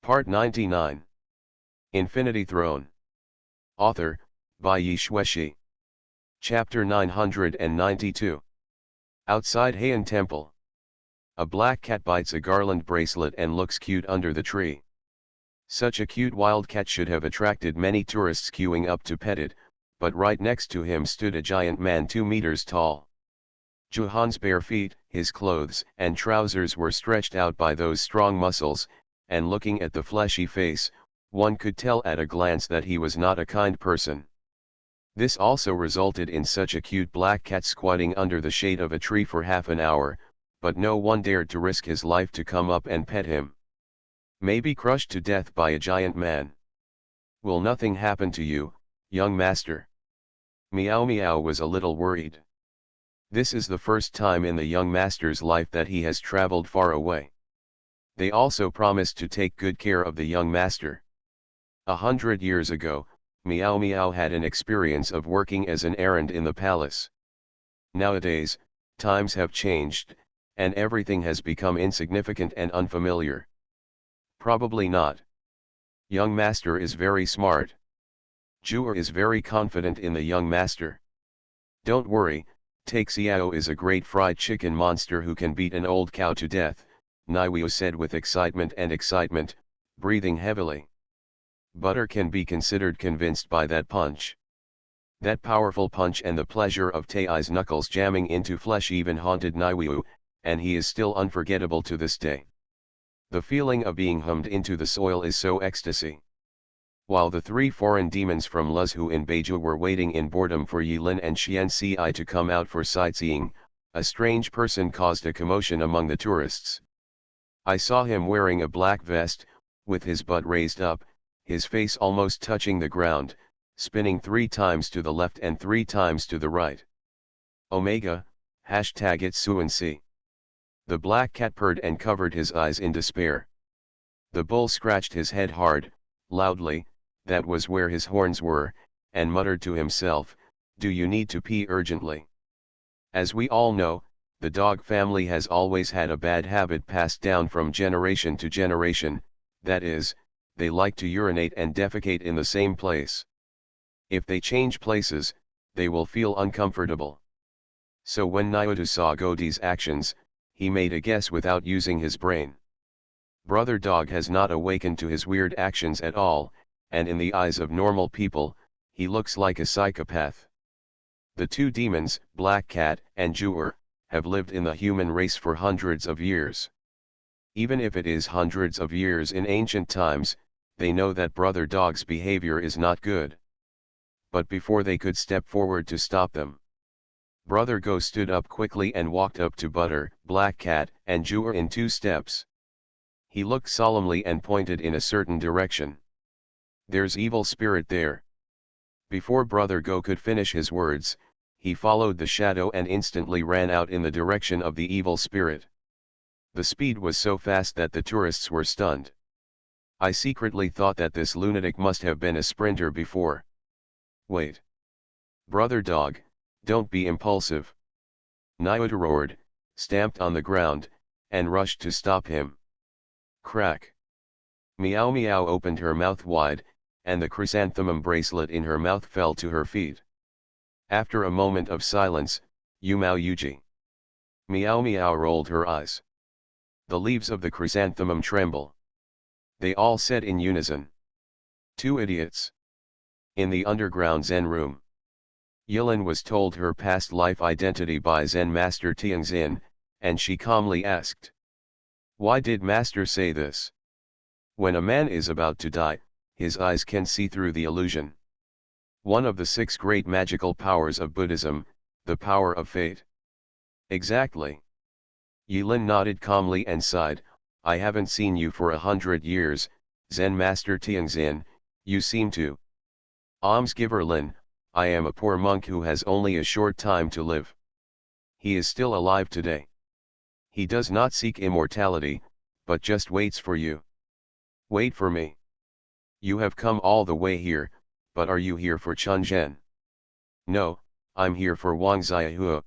Part 99. Infinity Throne. Author, by Yi Shueshi. Chapter 992. Outside Heian Temple. A black cat bites a garland bracelet and looks cute under the tree. Such a cute wild cat should have attracted many tourists queuing up to pet it, but right next to him stood a giant man 2 meters tall. Juhan's bare feet, his clothes and trousers were stretched out by those strong muscles, and looking at the fleshy face, one could tell at a glance that he was not a kind person. This also resulted in such a cute black cat squatting under the shade of a tree for half an hour, but no one dared to risk his life to come up and pet him. Maybe crushed to death by a giant man. Will nothing happen to you, young master? Meow Meow was a little worried. This is the first time in the young master's life that he has traveled far away. They also promised to take good care of the young master. 100 years ago, Meow Meow had an experience of working as an errand in the palace. Nowadays, times have changed, and everything has become insignificant and unfamiliar. Probably not. Young master is very smart. Juer is very confident in the young master. Don't worry, Take Xiao is a great fried chicken monster who can beat an old cow to death, Niwu said with excitement, breathing heavily. Butter can be considered convinced by that punch. That powerful punch and the pleasure of Tai's knuckles jamming into flesh even haunted Niwu, and he is still unforgettable to this day. The feeling of being hummed into the soil is so ecstasy. While the 3 foreign demons from Luzhu in Beiju were waiting in boredom for Yilin and Xianxi to come out for sightseeing, a strange person caused a commotion among the tourists. I saw him wearing a black vest, with his butt raised up, his face almost touching the ground, spinning 3 times to the left and 3 times to the right. Omega, #Itsuansi. The black cat purred and covered his eyes in despair. The bull scratched his head hard, loudly, that was where his horns were, and muttered to himself, "Do you need to pee urgently?" As we all know, the dog family has always had a bad habit passed down from generation to generation, that is, they like to urinate and defecate in the same place. If they change places, they will feel uncomfortable. So when Niudu saw Godi's actions, he made a guess without using his brain. Brother Dog has not awakened to his weird actions at all, and in the eyes of normal people, he looks like a psychopath. The 2 demons, Black Cat and Juer, have lived in the human race for hundreds of years. Even if it is hundreds of years in ancient times, they know that Brother Dog's behavior is not good. But before they could step forward to stop them, Brother Go stood up quickly and walked up to Butter, Black Cat, and Juer in 2 steps. He looked solemnly and pointed in a certain direction. "There's evil spirit there." Before Brother Go could finish his words, he followed the shadow and instantly ran out in the direction of the evil spirit. The speed was so fast that the tourists were stunned. I secretly thought that this lunatic must have been a sprinter before. "Wait. Brother Dog, don't be impulsive." Niudu roared, stamped on the ground, and rushed to stop him. Crack. Meow Meow opened her mouth wide, and the chrysanthemum bracelet in her mouth fell to her feet. After a moment of silence, "Yumao Yuji." Meow Meow rolled her eyes. The leaves of the chrysanthemum tremble. They all said in unison, "2 idiots." In the underground Zen room, Yilin was told her past life identity by Zen Master Tianxin, and she calmly asked, "Why did Master say this?" When a man is about to die, his eyes can see through the illusion. One of the 6 great magical powers of Buddhism, the power of fate. Exactly. Yilin nodded calmly and sighed, "I haven't seen you for 100 years, Zen Master Tianxin, you seem to." "Almsgiver Lin, I am a poor monk who has only a short time to live." "He is still alive today. He does not seek immortality, but just waits for you." "Wait for me? You have come all the way here, but are you here for Chun Zhen?" "No, I'm here for Wang Xiaohu."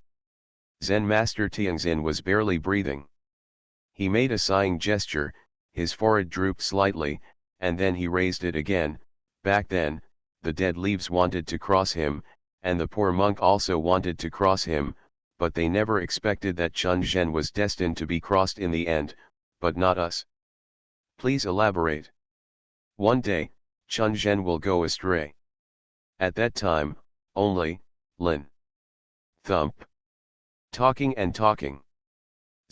Zen Master Tianxin was barely breathing. He made a sighing gesture, his forehead drooped slightly, and then he raised it again. Back then, the dead leaves wanted to cross him, and the poor monk also wanted to cross him, but they never expected that Chun Zhen was destined to be crossed in the end, but not us. Please elaborate. One day, Chun Zhen will go astray. At that time, only, Lin. Thump. Talking and talking.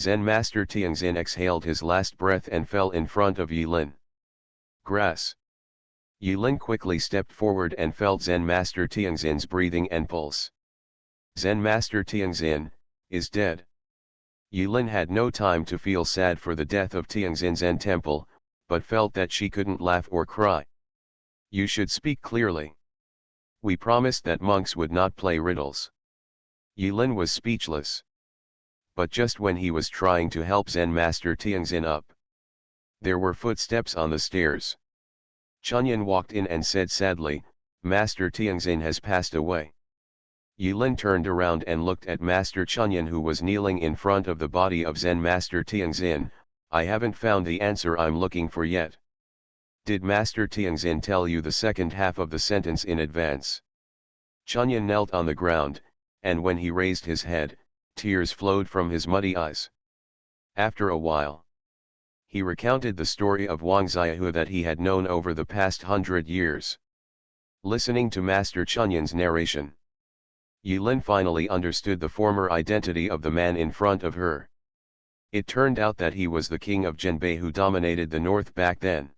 Zen Master Tianxin exhaled his last breath and fell in front of Yi Lin. Grass. Yi Lin quickly stepped forward and felt Zen Master Tianxin's breathing and pulse. Zen Master Tianxin is dead. Yi Lin had no time to feel sad for the death of Tianxin Zen Temple, but felt that she couldn't laugh or cry. You should speak clearly. We promised that monks would not play riddles. Yi Lin was speechless. But just when he was trying to help Zen Master Tianxin up, there were footsteps on the stairs. Chunyan walked in and said sadly, Master Tianxin has passed away. Yi Lin turned around and looked at Master Chunyan, who was kneeling in front of the body of Zen Master Tianxin. I haven't found the answer I'm looking for yet. Did Master Tianxin tell you the second half of the sentence in advance? Chunyan knelt on the ground, and when he raised his head, tears flowed from his muddy eyes. After a while, he recounted the story of Wang Xiaohu that he had known over the past 100 years. Listening to Master Chunyan's narration, Yi Lin finally understood the former identity of the man in front of her. It turned out that he was the king of Zhenbei who dominated the north back then.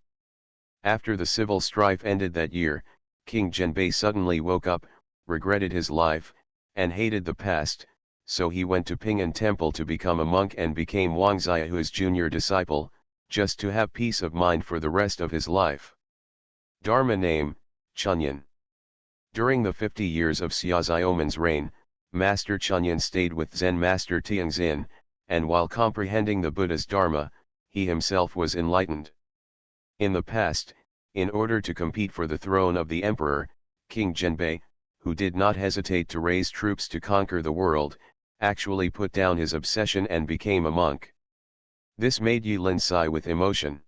After the civil strife ended that year, King Zhenbei suddenly woke up, regretted his life, and hated the past, so he went to Ping'an Temple to become a monk and became Wang Xiaohu's junior disciple, just to have peace of mind for the rest of his life. Dharma name, Chunyan. During the 50 years of Xia Xiaoman's reign, Master Chunyan stayed with Zen Master Tianxin, and while comprehending the Buddha's Dharma, he himself was enlightened. In the past, in order to compete for the throne of the emperor, King Zhenbei, who did not hesitate to raise troops to conquer the world, actually put down his obsession and became a monk. This made Yi Lin sigh with emotion.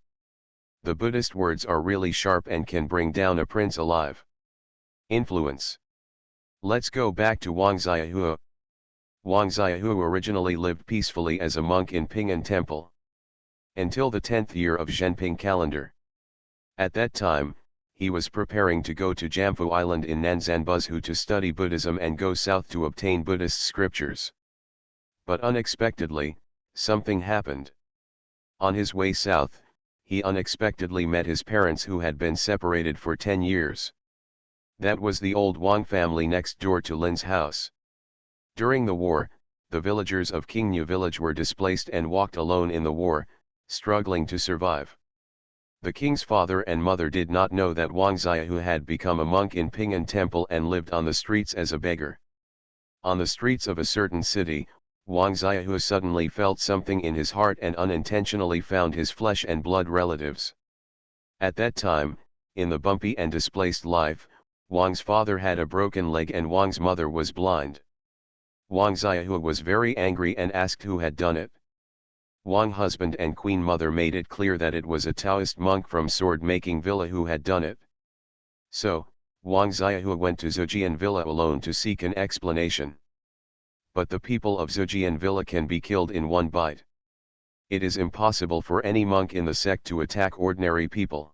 The Buddhist words are really sharp and can bring down a prince alive. Influence. Let's go back to Wang Xiaohu. Wang Xiaohu originally lived peacefully as a monk in Ping'an Temple, until the 10th year of Zhenping calendar. At that time, he was preparing to go to Jamfu Island in Nanzanbuzhu to study Buddhism and go south to obtain Buddhist scriptures. But unexpectedly, something happened. On his way south, he unexpectedly met his parents who had been separated for 10 years. That was the old Wang family next door to Lin's house. During the war, the villagers of Qingnu village were displaced and walked alone in the war, struggling to survive. The king's father and mother did not know that Wang Xiaohu had become a monk in Ping'an Temple and lived on the streets as a beggar. On the streets of a certain city, Wang Xiaohu suddenly felt something in his heart and unintentionally found his flesh and blood relatives. At that time, in the bumpy and displaced life, Wang's father had a broken leg and Wang's mother was blind. Wang Xiaohu was very angry and asked who had done it. Wang husband and queen mother made it clear that it was a Taoist monk from sword-making villa who had done it. So, Wang Xiaohu went to Zhejian villa alone to seek an explanation. But the people of Zhejian villa can be killed in one bite. It is impossible for any monk in the sect to attack ordinary people.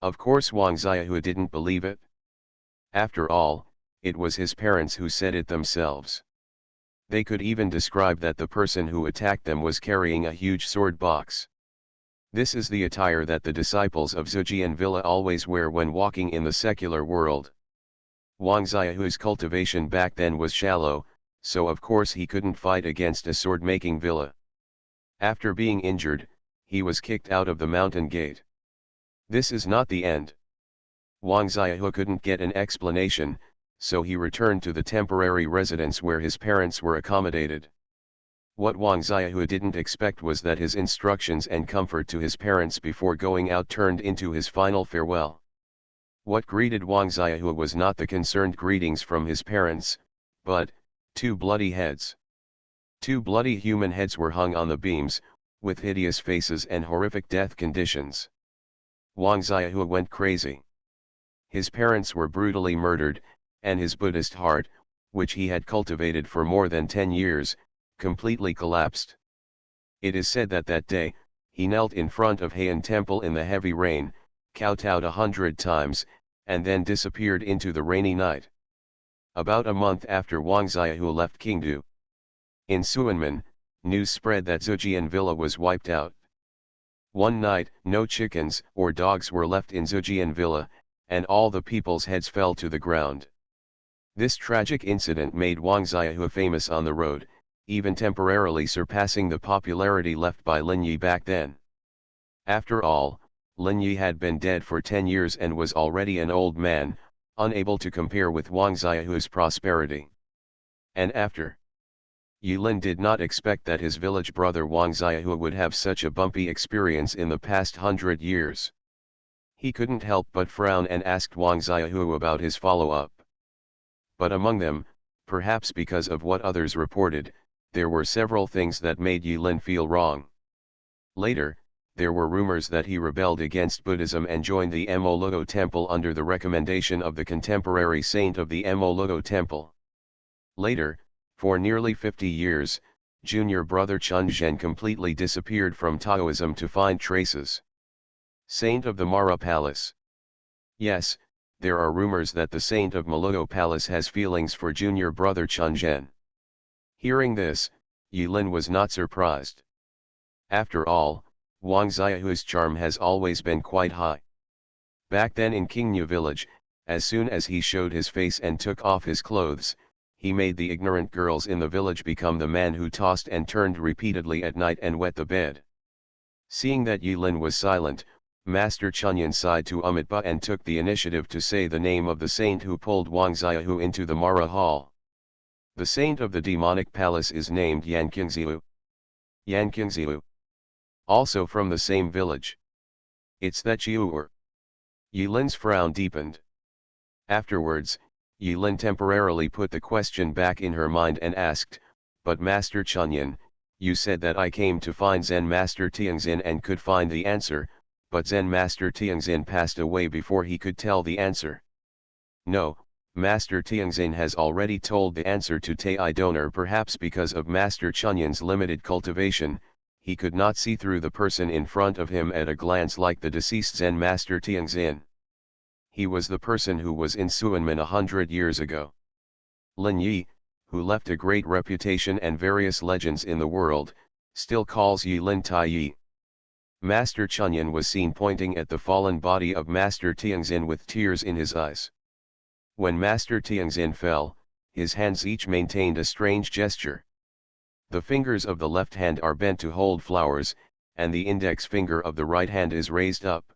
Of course Wang Xiaohu didn't believe it. After all, it was his parents who said it themselves. They could even describe that the person who attacked them was carrying a huge sword box. This is the attire that the disciples of Zhejian villa always wear when walking in the secular world. Wang Xiaohu's cultivation back then was shallow, so of course he couldn't fight against a sword-making villa. After being injured, he was kicked out of the mountain gate. This is not the end. Wang Xiaohu couldn't get an explanation, so he returned to the temporary residence where his parents were accommodated. What Wang Xiaohu didn't expect was that his instructions and comfort to his parents before going out turned into his final farewell. What greeted Wang Xiaohu was not the concerned greetings from his parents, but 2 bloody heads. 2 bloody human heads were hung on the beams, with hideous faces and horrific death conditions. Wang Xiahua went crazy. His parents were brutally murdered, and his Buddhist heart, which he had cultivated for more than 10 years, completely collapsed. It is said that that day, he knelt in front of Heian Temple in the heavy rain, kowtowed 100 times, and then disappeared into the rainy night. About a month after Wang Xiahua left Qingdu, in Suanmen, news spread that Zhejian Villa was wiped out. One night, no chickens or dogs were left in Zhejian Villa, and all the people's heads fell to the ground. This tragic incident made Wang Xiahua famous on the road, even temporarily surpassing the popularity left by Lin Yi back then. After all, Lin Yi had been dead for 10 years and was already an old man, unable to compare with Wang Xiahua's prosperity. And after, Yulin did not expect that his village brother Wang Xiahua would have such a bumpy experience in the past 100 years. He couldn't help but frown and asked Wang Xiahua about his follow-up. But among them, perhaps because of what others reported, there were several things that made Yulin feel wrong. Later, there were rumors that he rebelled against Buddhism and joined the MaleProtagonist temple under the recommendation of the contemporary saint of the MaleProtagonist temple. Later, for nearly 50 years, junior brother Chunzhen completely disappeared from Taoism to find traces. Saint of the Mara Palace. Yes, there are rumors that the saint of Malogo Palace has feelings for junior brother Chunzhen. Hearing this, Yulin was not surprised. After all, Wang Xiahua's charm has always been quite high. Back then in Qingnu village, as soon as he showed his face and took off his clothes, he made the ignorant girls in the village become the man who tossed and turned repeatedly at night and wet the bed. Seeing that Yulin was silent, Master Chunyan sighed to Amitabha and took the initiative to say the name of the saint who pulled Wang Xiahua into the Mara Hall. The saint of the demonic palace is named Yanqingziu. Yanqingziu. Also from the same village. It's that Jiu'er. Yulin's frown deepened. Afterwards, Yulin temporarily put the question back in her mind and asked, "But Master Chunyan, you said that I came to find Zen Master Tianxin and could find the answer, but Zen Master Tianxin passed away before he could tell the answer." "No, Master Tianxin has already told the answer to Tai Donor. Perhaps because of Master Chunyan's limited cultivation, he could not see through the person in front of him at a glance like the deceased Zen Master Tianxin. He was the person who was in Suanmen 100 years ago. Lin Yi, who left a great reputation and various legends in the world, still calls Yulin Tai Yi." Master Chunyan was seen pointing at the fallen body of Master Tianxin with tears in his eyes. When Master Tianxin fell, his hands each maintained a strange gesture. The fingers of the left hand are bent to hold flowers, and the index finger of the right hand is raised up.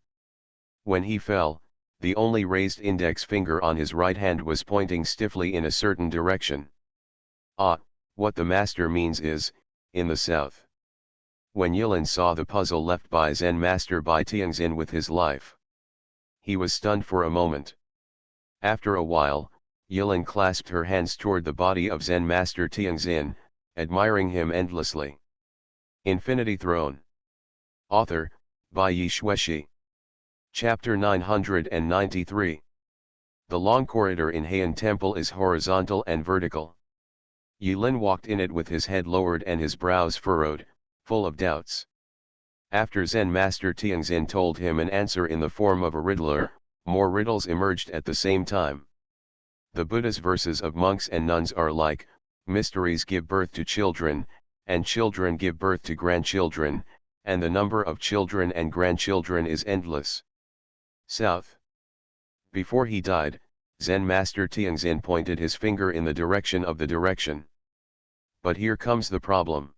When he fell, the only raised index finger on his right hand was pointing stiffly in a certain direction. What the master means is, in the south. When Yulin saw the puzzle left by Zen Master Bai Tianxin with his life, he was stunned for a moment. After a while, Yulin clasped her hands toward the body of Zen Master Tianxin, admiring him endlessly. Infinity Throne. Author, Bai Yi Xueshi. Chapter 993. The long corridor in Heian Temple is horizontal and vertical. Yulin walked in it with his head lowered and his brows furrowed, full of doubts. After Zen Master Tianxin told him an answer in the form of a riddler, more riddles emerged at the same time. The Buddha's verses of monks and nuns are like, mysteries give birth to children, and children give birth to grandchildren, and the number of children and grandchildren is endless. South. Before he died, Zen Master Tianxin pointed his finger in the direction of the direction. But here comes the problem.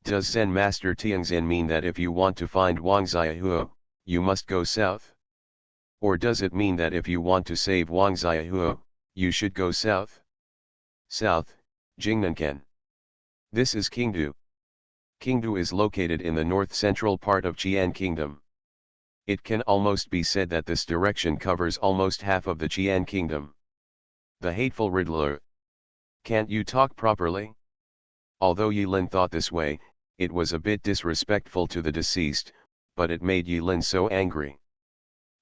Does Zen Master Tianxin mean that if you want to find Wang Xiahua, you must go south? Or does it mean that if you want to save Wang Xiahua, you should go south? South, Jingnanken. This is Qingdu. Qingdu is located in the north-central part of Qian Kingdom. It can almost be said that this direction covers almost half of the Qian Kingdom. The hateful riddler. Can't you talk properly? Although Yulin thought this way, It was a bit disrespectful to the deceased, but it made Yilin so angry.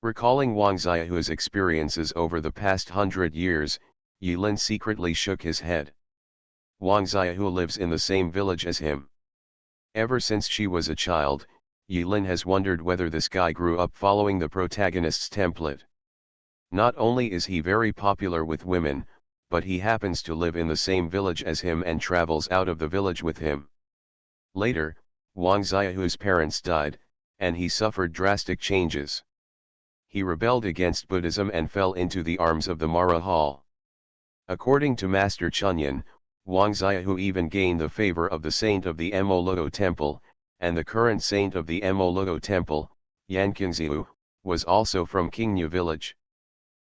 Recalling Wang Xiaohu's experiences over the past 100 years, Yilin secretly shook his head. Wang Xiaohu lives in the same village as him. Ever since she was a child, Yilin has wondered whether this guy grew up following the protagonist's template. Not only is he very popular with women, but he happens to live in the same village as him and travels out of the village with him. Later, Wang Xiaohu's parents died, and he suffered drastic changes. He rebelled against Buddhism and fell into the arms of the Mara Hall. According to Master Chunyan, Wang Xiaohu even gained the favor of the saint of the MaleProtagonist temple, and the current saint of the MaleProtagonist temple, Yanqingziu, was also from Qingyu village.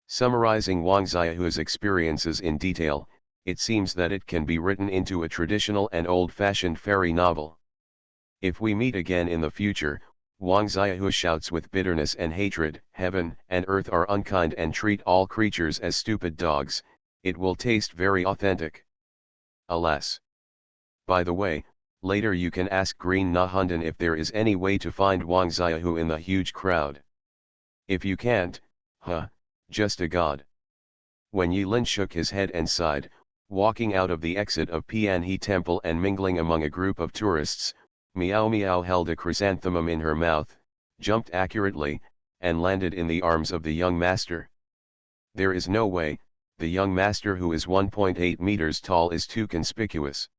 Summarizing Wang Xiaohu's experiences in detail, it seems that it can be written into a traditional and old-fashioned fairy novel. If we meet again in the future, Wang Xiaohu shouts with bitterness and hatred, "Heaven and earth are unkind and treat all creatures as stupid dogs," it will taste very authentic. Alas. By the way, later you can ask Green Nahundan if there is any way to find Wang Xiaohu in the huge crowd. If you can't, just a god. When Yilin shook his head and sighed, walking out of the exit of Pianhe Temple and mingling among a group of tourists, Miao Miao held a chrysanthemum in her mouth, jumped accurately, and landed in the arms of the young master. There is no way, the young master who is 1.8 meters tall is too conspicuous.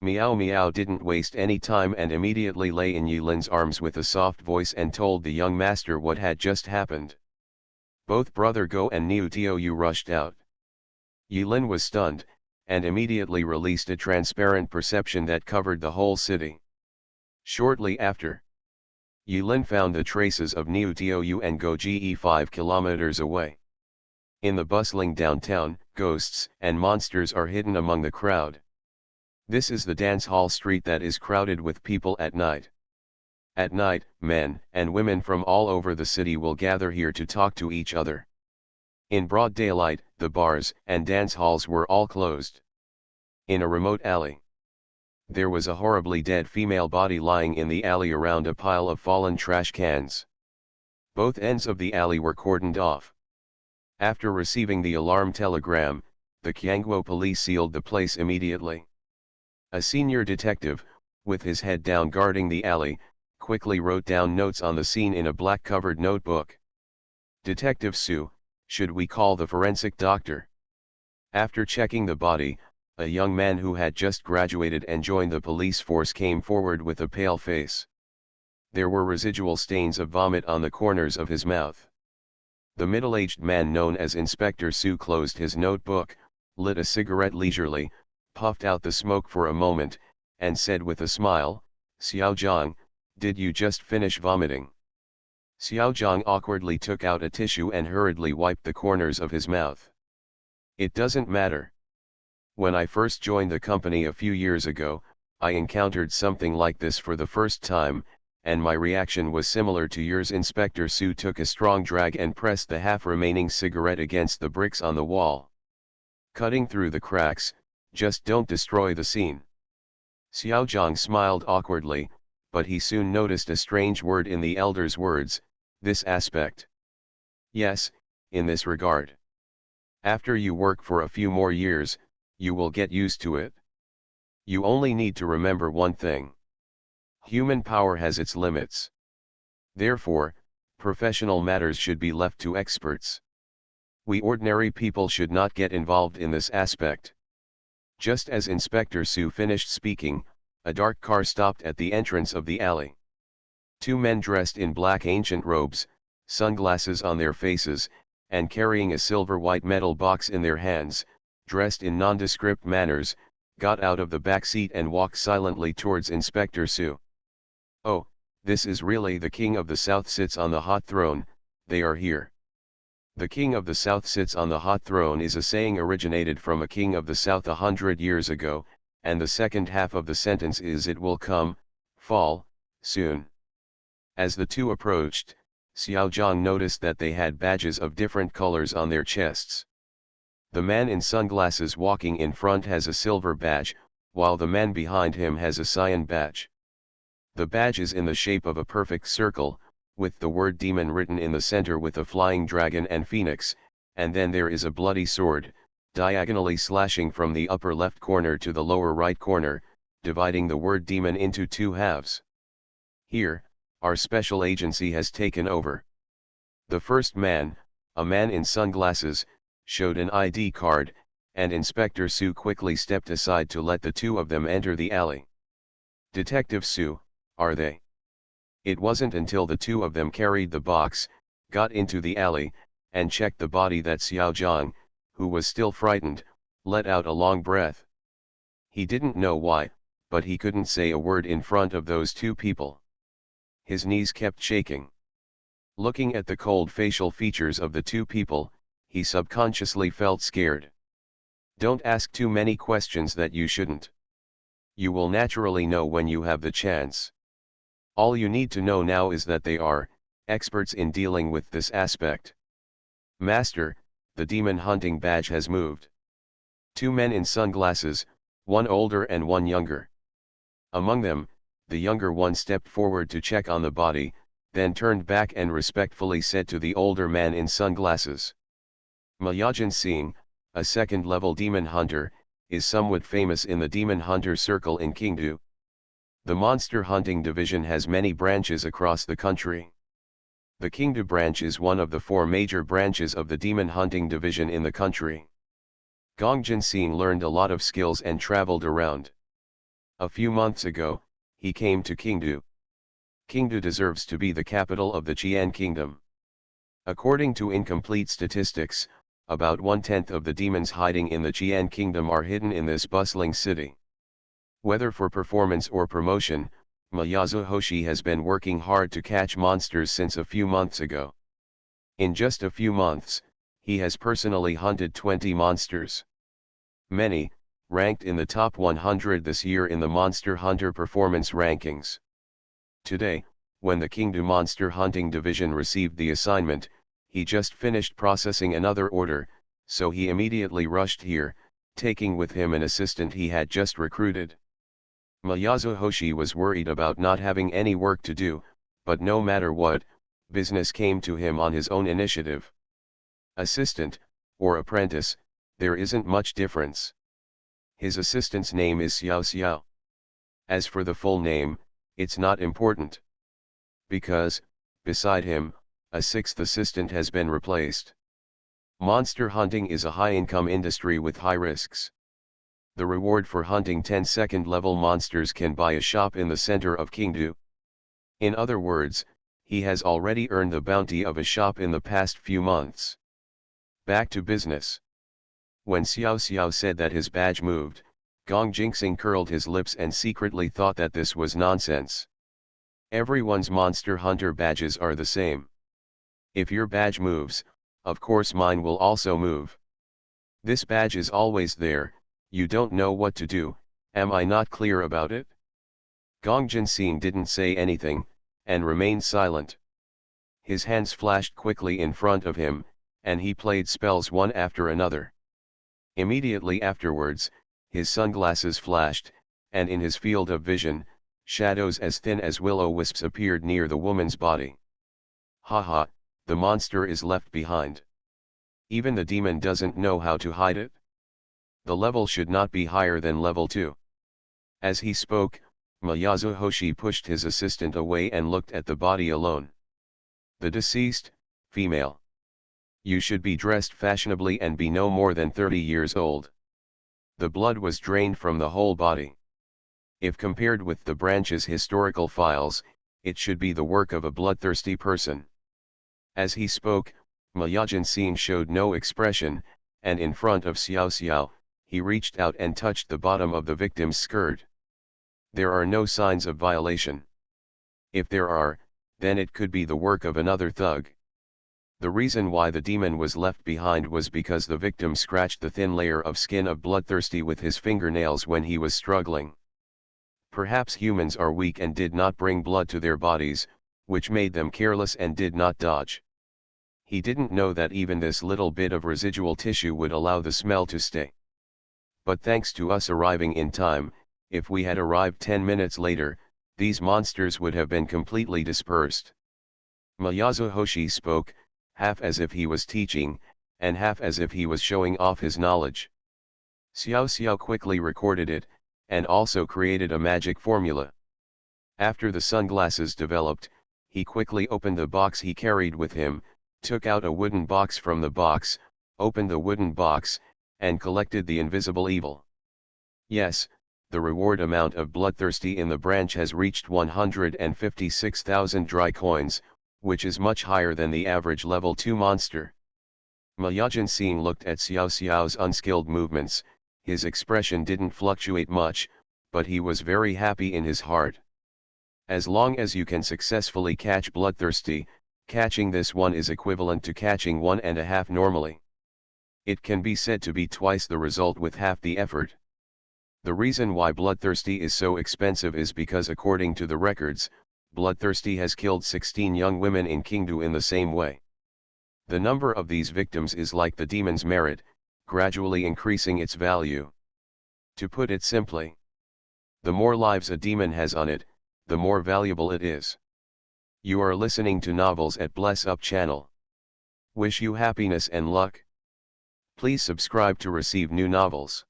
Miao Miao didn't waste any time and immediately lay in Yilin's arms with a soft voice and told the young master what had just happened. Both Brother Go and Niu Tiou rushed out. Yilin was stunned, and immediately released a transparent perception that covered the whole city. Shortly after, Yilin found the traces of Niu Tiou and Go Ge 5 kilometers away. In the bustling downtown, ghosts and monsters are hidden among the crowd. This is the dance hall street that is crowded with people at night. At night, men and women from all over the city will gather here to talk to each other. In broad daylight, the bars and dance halls were all closed. In a remote alley, there was a horribly dead female body lying in the alley around a pile of fallen trash cans. Both ends of the alley were cordoned off. After receiving the alarm telegram, the Qiangguo police sealed the place immediately. A senior detective, with his head down guarding the alley, quickly wrote down notes on the scene in a black-covered notebook. "Detective Su, should we call the forensic doctor?" After checking the body, a young man who had just graduated and joined the police force came forward with a pale face. There were residual stains of vomit on the corners of his mouth. The middle-aged man known as Inspector Su closed his notebook, lit a cigarette leisurely, puffed out the smoke for a moment, and said with a smile, "Xiaozhang, did you just finish vomiting?" Xiaozhang awkwardly took out a tissue and hurriedly wiped the corners of his mouth. "It doesn't matter. When I first joined the company a few years ago, I encountered something like this for the first time, and my reaction was similar to yours." Inspector Su took a strong drag and pressed the half-remaining cigarette against the bricks on the wall. "Cutting through the cracks, just don't destroy the scene." Xiaozhang smiled awkwardly, but he soon noticed a strange word in the elder's words: "this aspect." "Yes, in this regard. After you work for a few more years, you will get used to it. You only need to remember one thing. Human power has its limits. Therefore, professional matters should be left to experts. We ordinary people should not get involved in this aspect." Just as Inspector Su finished speaking, a dark car stopped at the entrance of the alley. Two men dressed in black ancient robes, sunglasses on their faces, and carrying a silver-white metal box in their hands, dressed in nondescript manners, got out of the back seat and walked silently towards Inspector Su. "Oh, this is really the King of the South sits on the hot throne, they are here." "The King of the South sits on the hot throne" is a saying originated from a king of the South 100 years ago, and the second half of the sentence is "it will come, fall, soon." As the two approached, Xiaozhang noticed that they had badges of different colors on their chests. The man in sunglasses walking in front has a silver badge, while the man behind him has a cyan badge. The badge is in the shape of a perfect circle, with the word demon written in the center with a flying dragon and phoenix, and then there is a bloody sword, diagonally slashing from the upper left corner to the lower right corner, dividing the word demon into two halves. Here, our special agency has taken over. The first man, a man in sunglasses, showed an ID card, and Inspector Sue quickly stepped aside to let the two of them enter the alley. "Detective Sue, are they?" It wasn't until the two of them carried the box, got into the alley, and checked the body that Xiao Zhang, who was still frightened, let out a long breath. He didn't know why, but he couldn't say a word in front of those two people. His knees kept shaking. Looking at the cold facial features of the two people, he subconsciously felt scared. Don't ask too many questions that you shouldn't. You will naturally know when you have the chance. All you need to know now is that they are experts in dealing with this aspect. Master, the demon hunting badge has moved. Two men in sunglasses, one older and one younger. Among them, the younger one stepped forward to check on the body, then turned back and respectfully said to the older man in sunglasses. Mayajan Singh, a second-level demon hunter, is somewhat famous in the demon hunter circle in Kingdu. The monster hunting division has many branches across the country. The Kingdu branch is one of the 4 major branches of the demon hunting division in the country. Gongjin Singh learned a lot of skills and traveled around. A few months ago, he came to Kingdu. Kingdu deserves to be the capital of the Qian Kingdom. According to incomplete statistics, about 1/10 of the demons hiding in the Qian Kingdom are hidden in this bustling city. Whether for performance or promotion, Miyazu Hoshi has been working hard to catch monsters since a few months ago. In just a few months, he has personally hunted 20 monsters. Many, ranked in the top 100 this year in the Monster Hunter Performance Rankings. Today, when the Kingdu Monster Hunting Division received the assignment, he just finished processing another order, so he immediately rushed here, taking with him an assistant he had just recruited. Miyazu Hoshi was worried about not having any work to do, but no matter what, business came to him on his own initiative. Assistant, or apprentice, there isn't much difference. His assistant's name is Xiao Xiao. As for the full name, it's not important. Because, beside him, a 6th assistant has been replaced. Monster hunting is a high-income industry with high risks. The reward for hunting 10 second-level monsters can buy a shop in the center of Kingdu. In other words, he has already earned the bounty of a shop in the past few months. Back to business. When Xiao Xiao said that his badge moved, Gong Jinxing curled his lips and secretly thought that this was nonsense. Everyone's monster hunter badges are the same. If your badge moves, of course mine will also move. This badge is always there, you don't know what to do, am I not clear about it? Gong Jinxing didn't say anything, and remained silent. His hands flashed quickly in front of him, and he played spells one after another. Immediately afterwards, his sunglasses flashed, and in his field of vision, shadows as thin as will-o-wisps appeared near the woman's body. Haha, the monster is left behind. Even the demon doesn't know how to hide it. The level should not be higher than level 2. As he spoke, Miyazu Hoshi pushed his assistant away and looked at the body alone. The deceased, female. You should be dressed fashionably and be no more than 30 years old. The blood was drained from the whole body. If compared with the branch's historical files, it should be the work of a bloodthirsty person. As he spoke, Miyajan Singh showed no expression, and in front of Xiao Xiao, he reached out and touched the bottom of the victim's skirt. There are no signs of violation. If there are, then it could be the work of another thug. The reason why the demon was left behind was because the victim scratched the thin layer of skin of bloodthirsty with his fingernails when he was struggling. Perhaps humans are weak and did not bring blood to their bodies, which made them careless and did not dodge. He didn't know that even this little bit of residual tissue would allow the smell to stay. But thanks to us arriving in time, if we had arrived 10 minutes later, these monsters would have been completely dispersed. Miyazu Hoshi spoke, half as if he was teaching, and half as if he was showing off his knowledge. Xiao Xiao quickly recorded it, and also created a magic formula. After the sunglasses developed, he quickly opened the box he carried with him, took out a wooden box from the box, opened the wooden box, and collected the invisible evil. Yes, the reward amount of bloodthirsty in the branch has reached 156,000 dry coins, which is much higher than the average level 2 monster. Miyajan Singh looked at Xiao Xiao's unskilled movements. His expression didn't fluctuate much, but he was very happy in his heart. As long as you can successfully catch bloodthirsty, catching this one is equivalent to catching 1.5 normally. It can be said to be twice the result with half the effort. The reason why bloodthirsty is so expensive is because according to the records, bloodthirsty has killed 16 young women in Kingdu in the same way. The number of these victims is like the demon's merit, gradually increasing its value. To put it simply, the more lives a demon has on it, the more valuable it is. You are listening to Novels at Bless Up channel. Wish you happiness and luck. Please subscribe to receive new novels.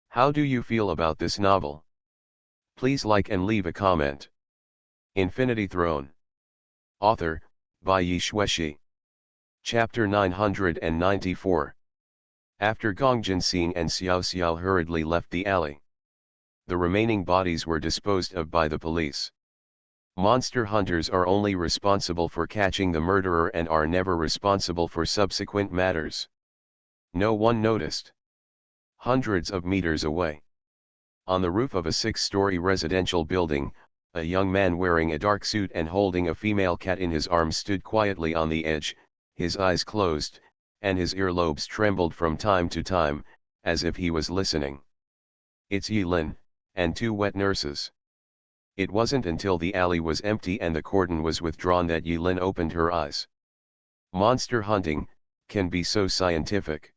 How do you feel about this novel? Please like and leave a comment. Infinity Throne. Author, by Yi Shueshi. Chapter 994. After Gongjin Singh and Xiao Xiao hurriedly left the alley, the remaining bodies were disposed of by the police. Monster hunters are only responsible for catching the murderer and are never responsible for subsequent matters. No one noticed. Hundreds of meters away, on the roof of a 6-story residential building, a young man wearing a dark suit and holding a female cat in his arms stood quietly on the edge, his eyes closed, and his earlobes trembled from time to time, as if he was listening. It's Yilin, and 2 wet nurses. It wasn't until the alley was empty and the cordon was withdrawn that Yilin opened her eyes. Monster hunting can be so scientific.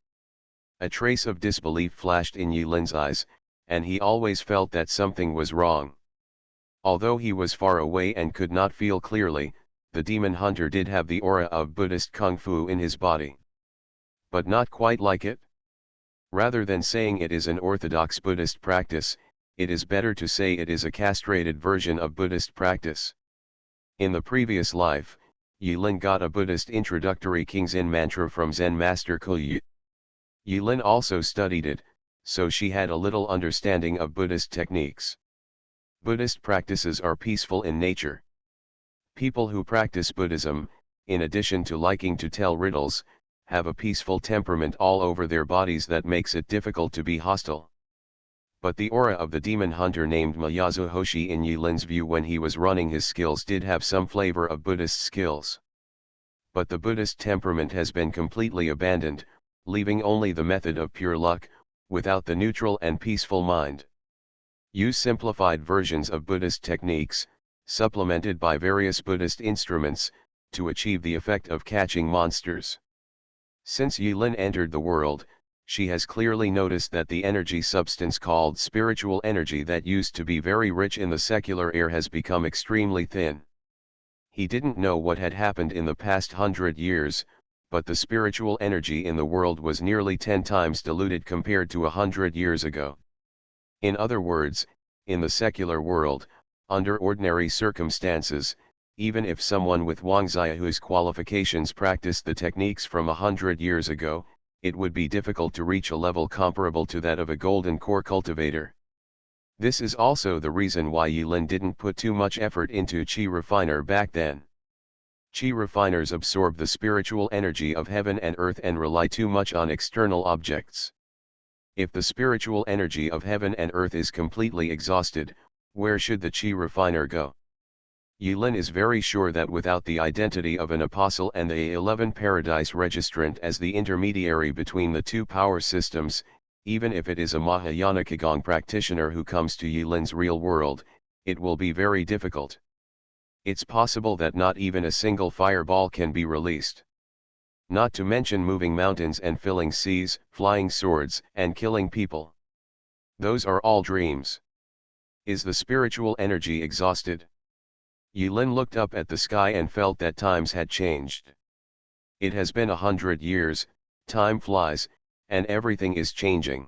A trace of disbelief flashed in Yilin's eyes, and he always felt that something was wrong. Although he was far away and could not feel clearly, the demon hunter did have the aura of Buddhist Kung Fu in his body. But not quite like it. Rather than saying it is an orthodox Buddhist practice, it is better to say it is a castrated version of Buddhist practice. In the previous life, Yilin got a Buddhist introductory King's-In mantra from Zen master Kuyu. Yilin also studied it, so she had a little understanding of Buddhist techniques. Buddhist practices are peaceful in nature. People who practice Buddhism, in addition to liking to tell riddles, have a peaceful temperament all over their bodies that makes it difficult to be hostile. But the aura of the demon hunter named Miyazu Hoshi in Yilin's view when he was running his skills did have some flavor of Buddhist skills. But the Buddhist temperament has been completely abandoned, leaving only the method of pure luck, without the neutral and peaceful mind. Use simplified versions of Buddhist techniques, supplemented by various Buddhist instruments, to achieve the effect of catching monsters. Since Yilin entered the world, she has clearly noticed that the energy substance called spiritual energy that used to be very rich in the secular air has become extremely thin. He didn't know what had happened in the past 100 years, but the spiritual energy in the world was nearly 10 times diluted compared to 100 years ago. In other words, in the secular world, under ordinary circumstances, even if someone with Wangziahu's qualifications practiced the techniques from 100 years ago, it would be difficult to reach a level comparable to that of a golden core cultivator. This is also the reason why Yilin didn't put too much effort into Qi Refiner back then. Qi refiners absorb the spiritual energy of heaven and earth and rely too much on external objects. If the spiritual energy of heaven and earth is completely exhausted, where should the Qi refiner go? Yilin is very sure that without the identity of an apostle and the 11 paradise registrant as the intermediary between the two power systems, even if it is a Mahayana Qigong practitioner who comes to Yilin's real world, it will be very difficult. It's possible that not even a single fireball can be released. Not to mention moving mountains and filling seas, flying swords, and killing people. Those are all dreams. Is the spiritual energy exhausted? Yulin looked up at the sky and felt that times had changed. It has been 100 years, time flies, and everything is changing.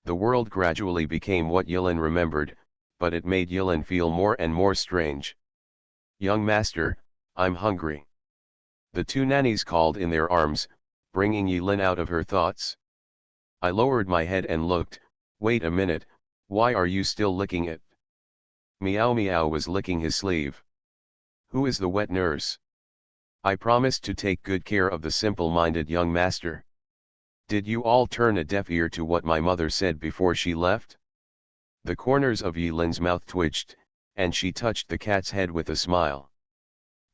The world gradually became what Yulin remembered, but it made Yulin feel more and more strange. "Young master, I'm hungry." The two nannies called in their arms, bringing Yulin out of her thoughts. I lowered my head and looked. Wait a minute, why are you still licking it? Meow Meow was licking his sleeve. Who is the wet nurse? I promised to take good care of the simple-minded young master. Did you all turn a deaf ear to what my mother said before she left? The corners of Yulin's mouth twitched, and she touched the cat's head with a smile.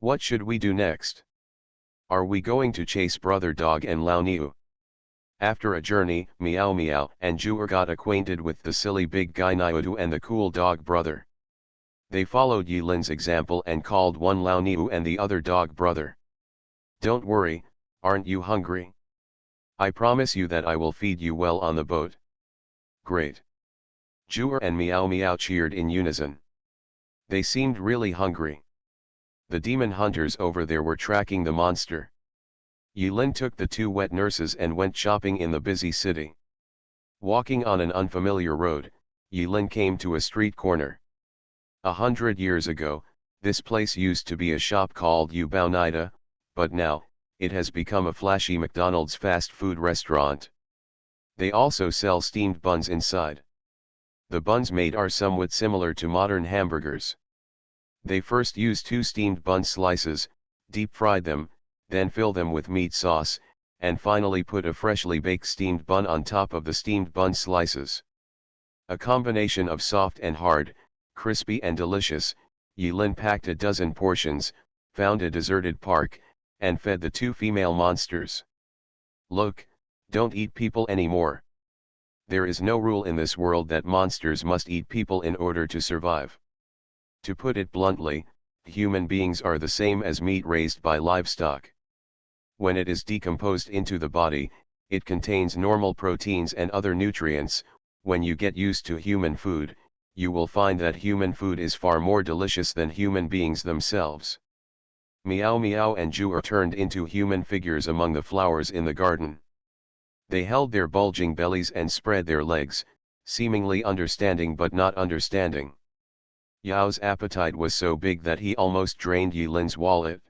What should we do next? Are we going to chase Brother Dog and Lao Niu? After a journey, Meow Meow and Juer got acquainted with the silly big guy Niudu and the cool dog brother. They followed Yulin's example and called one Lao Niu and the other dog brother. Don't worry, aren't you hungry? I promise you that I will feed you well on the boat. Great. Juer and Meow Meow cheered in unison. They seemed really hungry. The demon hunters over there were tracking the monster. Yulin took the two wet nurses and went shopping in the busy city. Walking on an unfamiliar road, Yulin came to a street corner. 100 years ago, this place used to be a shop called Ubaunida, but now, it has become a flashy McDonald's fast food restaurant. They also sell steamed buns inside. The buns made are somewhat similar to modern hamburgers. They first use two steamed bun slices, deep-fried them, then fill them with meat sauce, and finally put a freshly baked steamed bun on top of the steamed bun slices. A combination of soft and hard, crispy and delicious, Yulin packed a dozen portions, found a deserted park, and fed the two female monsters. Look, don't eat people anymore. There is no rule in this world that monsters must eat people in order to survive. To put it bluntly, human beings are the same as meat raised by livestock. When it is decomposed into the body, it contains normal proteins and other nutrients. When you get used to human food, you will find that human food is far more delicious than human beings themselves. Meow Meow and Juer turned into human figures among the flowers in the garden. They held their bulging bellies and spread their legs, seemingly understanding but not understanding. Yao's appetite was so big that he almost drained Yulin's wallet.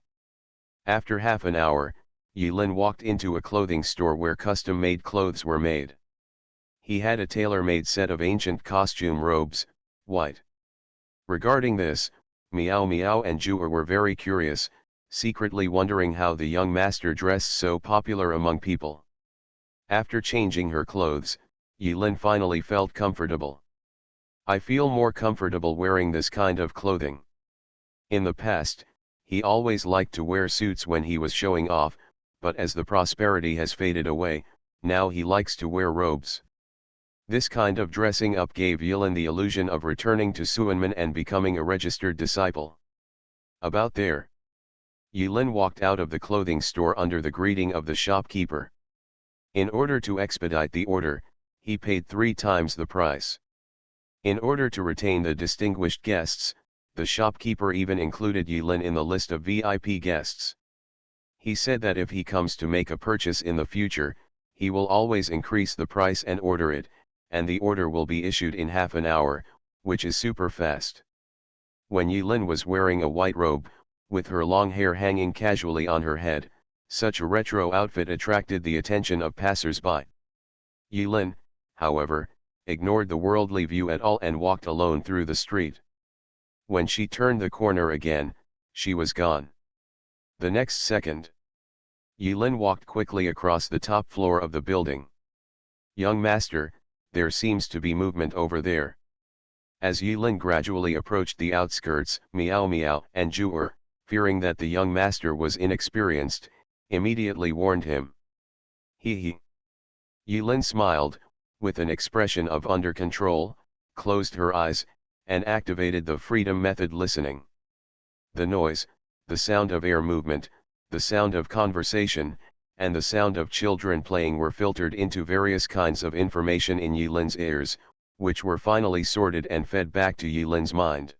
After half an hour, Yulin walked into a clothing store where custom-made clothes were made. He had a tailor-made set of ancient costume robes, white. Regarding this, Meow Meow and Juer were very curious, secretly wondering how the young master dressed so popular among people. After changing her clothes, Yulin finally felt comfortable. I feel more comfortable wearing this kind of clothing. In the past, he always liked to wear suits when he was showing off, but as the prosperity has faded away, now he likes to wear robes. This kind of dressing up gave Yulin the illusion of returning to Suanman and becoming a registered disciple. About there. Yulin walked out of the clothing store under the greeting of the shopkeeper. In order to expedite the order, he paid 3 times the price. In order to retain the distinguished guests, the shopkeeper even included Yulin in the list of VIP guests. He said that if he comes to make a purchase in the future, he will always increase the price and order it, and the order will be issued in half an hour, which is super fast. When Yulin was wearing a white robe, with her long hair hanging casually on her head, such a retro outfit attracted the attention of passers-by. Yulin, however, ignored the worldly view at all and walked alone through the street. When she turned the corner again, she was gone. The next second, Yulin walked quickly across the top floor of the building. "Young master, there seems to be movement over there." As Yulin gradually approached the outskirts, Meow Meow and Juer, fearing that the young master was inexperienced, immediately warned him. He. Yulin smiled, with an expression of under control, closed her eyes, and activated the freedom method listening. The noise, the sound of air movement, the sound of conversation, and the sound of children playing were filtered into various kinds of information in Yulin's ears, which were finally sorted and fed back to Yilin's mind.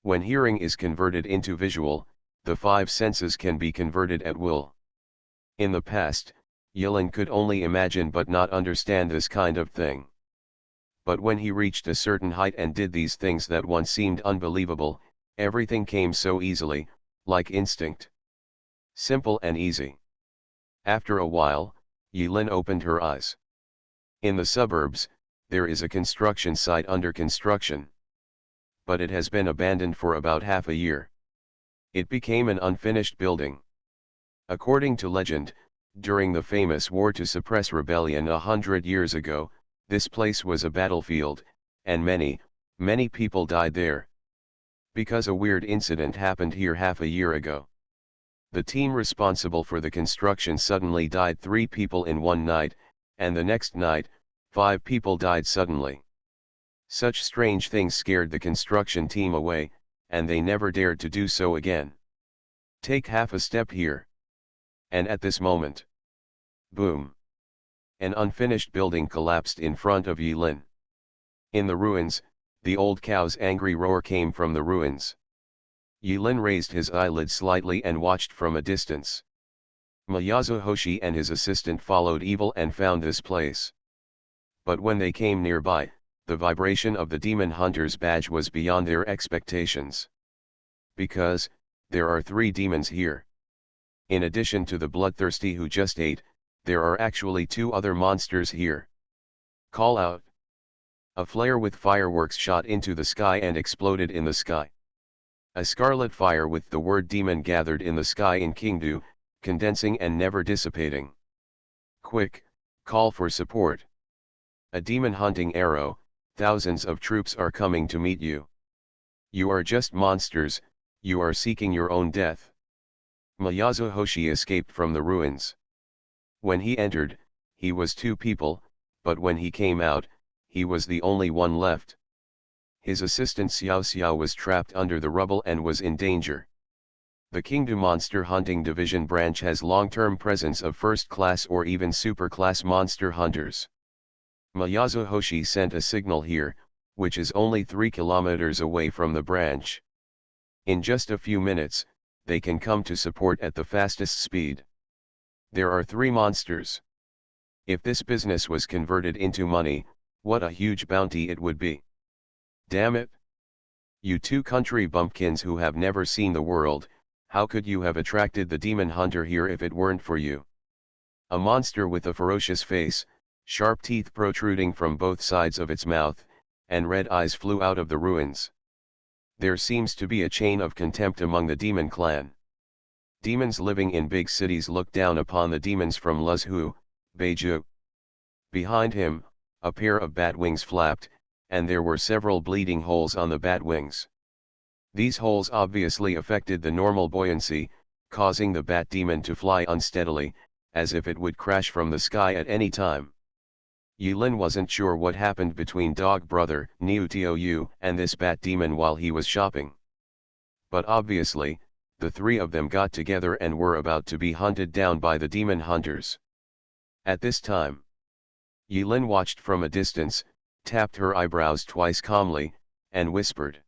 When hearing is converted into visual, the five senses can be converted at will. In the past, Yilin could only imagine but not understand this kind of thing. But when he reached a certain height and did these things that once seemed unbelievable, everything came so easily, like instinct. Simple and easy. After a while, Yilin opened her eyes. In the suburbs, there is a construction site under construction. But it has been abandoned for about half a year. It became an unfinished building. According to legend, during the famous war to suppress rebellion 100 years ago, this place was a battlefield, and many people died there. Because a weird incident happened here half a year ago. The team responsible for the construction suddenly died 3 people in one night, and the next night, 5 people died suddenly. Such strange things scared the construction team away, and they never dared to do so again. Take half a step here. And at this moment, boom! An unfinished building collapsed in front of Yilin. In the ruins, the old cow's angry roar came from the ruins. Yilin raised his eyelids slightly and watched from a distance. Miyazu Hoshi and his assistant followed evil and found this place. But when they came nearby, the vibration of the demon hunter's badge was beyond their expectations. Because, there are 3 demons here. In addition to the bloodthirsty who just ate, there are actually 2 other monsters here. Call out. A flare with fireworks shot into the sky and exploded in the sky. A scarlet fire with the word demon gathered in the sky in Kingdu, condensing and never dissipating. Quick, call for support. A demon hunting arrow, thousands of troops are coming to meet you. You are just monsters, you are seeking your own death. Miyazu Hoshi escaped from the ruins. When he entered, he was 2 people, but when he came out, he was the only one left. His assistant Xiao Xiao was trapped under the rubble and was in danger. The Kingdu Monster Hunting Division branch has long-term presence of first-class or even super-class monster hunters. Miyazu Hoshi sent a signal here, which is only 3 kilometers away from the branch. In just a few minutes, they can come to support at the fastest speed. There are 3 monsters. If this business was converted into money, what a huge bounty it would be. Damn it! You 2 country bumpkins who have never seen the world, how could you have attracted the demon hunter here if it weren't for you? A monster with a ferocious face, sharp teeth protruding from both sides of its mouth, and red eyes flew out of the ruins. There seems to be a chain of contempt among the demon clan. Demons living in big cities look down upon the demons from Luzhu, Beiju. Behind him, a pair of bat wings flapped, and there were several bleeding holes on the bat wings. These holes obviously affected the normal buoyancy, causing the bat demon to fly unsteadily, as if it would crash from the sky at any time. Yilin wasn't sure what happened between dog brother Niu Tiu and this bat demon while he was shopping. But obviously, the 3 of them got together and were about to be hunted down by the demon hunters. At this time, Yilin watched from a distance, tapped her eyebrows twice calmly, and whispered.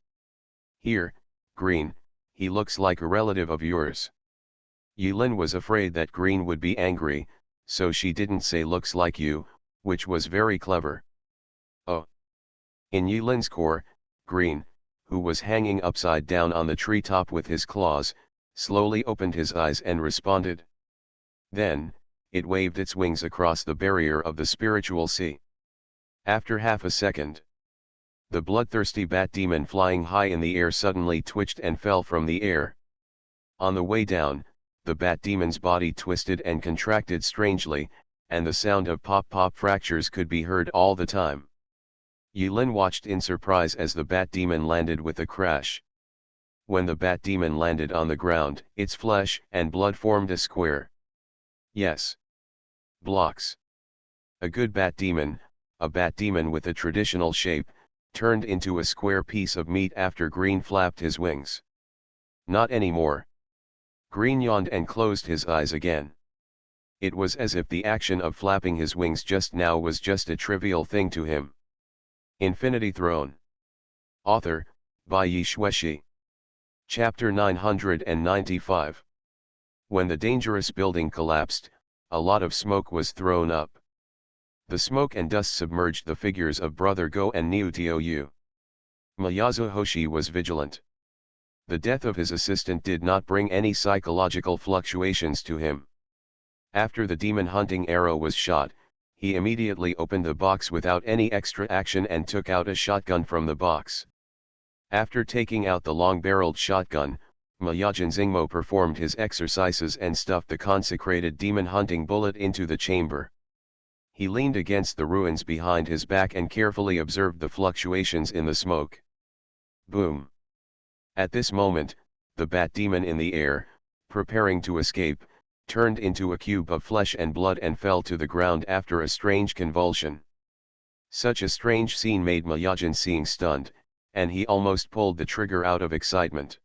Here, Green, he looks like a relative of yours. Yilin was afraid that Green would be angry, so she didn't say looks like you, which was very clever. Oh. In Yilin's core, Green, who was hanging upside down on the treetop with his claws, slowly opened his eyes and responded. Then, it waved its wings across the barrier of the spiritual sea. After half a second, the bloodthirsty bat demon flying high in the air suddenly twitched and fell from the air. On the way down, the bat demon's body twisted and contracted strangely, and the sound of pop-pop fractures could be heard all the time. Yilin watched in surprise as the bat demon landed with a crash. When the bat demon landed on the ground, its flesh and blood formed a square. Yes. Blocks. A good bat demon, a bat demon with a traditional shape, turned into a square piece of meat after Green flapped his wings. Not anymore. Green yawned and closed his eyes again. It was as if the action of flapping his wings just now was just a trivial thing to him. Infinity Throne. Author, by Yi Shueshi. Chapter 995. When the dangerous building collapsed, a lot of smoke was thrown up. The smoke and dust submerged the figures of Brother Go and Niutou. Miyazu Hoshi was vigilant. The death of his assistant did not bring any psychological fluctuations to him. After the demon hunting arrow was shot, he immediately opened the box without any extra action and took out a shotgun from the box. After taking out the long-barreled shotgun, Miyajin Zingmo performed his exercises and stuffed the consecrated demon hunting bullet into the chamber. He leaned against the ruins behind his back and carefully observed the fluctuations in the smoke. Boom! At this moment, the bat demon in the air, preparing to escape, turned into a cube of flesh and blood and fell to the ground after a strange convulsion. Such a strange scene made Miyajin seeing stunned, and he almost pulled the trigger out of excitement.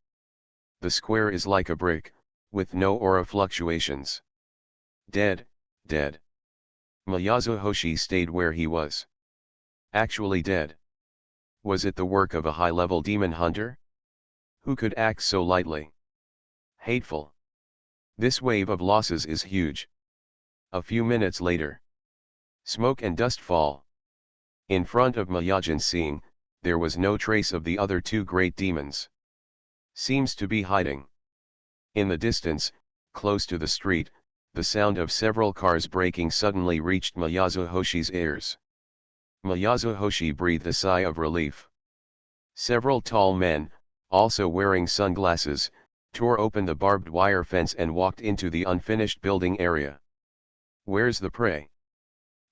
The square is like a brick, with no aura fluctuations. Dead, dead. Miyazu Hoshi stayed where he was. Actually dead. Was it the work of a high-level demon hunter? Who could act so lightly? Hateful. This wave of losses is huge. A few minutes later, smoke and dust fall. In front of Miyajin seeing, there was no trace of the other two great demons. Seems to be hiding. In the distance, close to the street, the sound of several cars braking suddenly reached Miyazu Hoshi's ears. Miyazu Hoshi breathed a sigh of relief. Several tall men, also wearing sunglasses, tore open the barbed wire fence and walked into the unfinished building area. Where's the prey?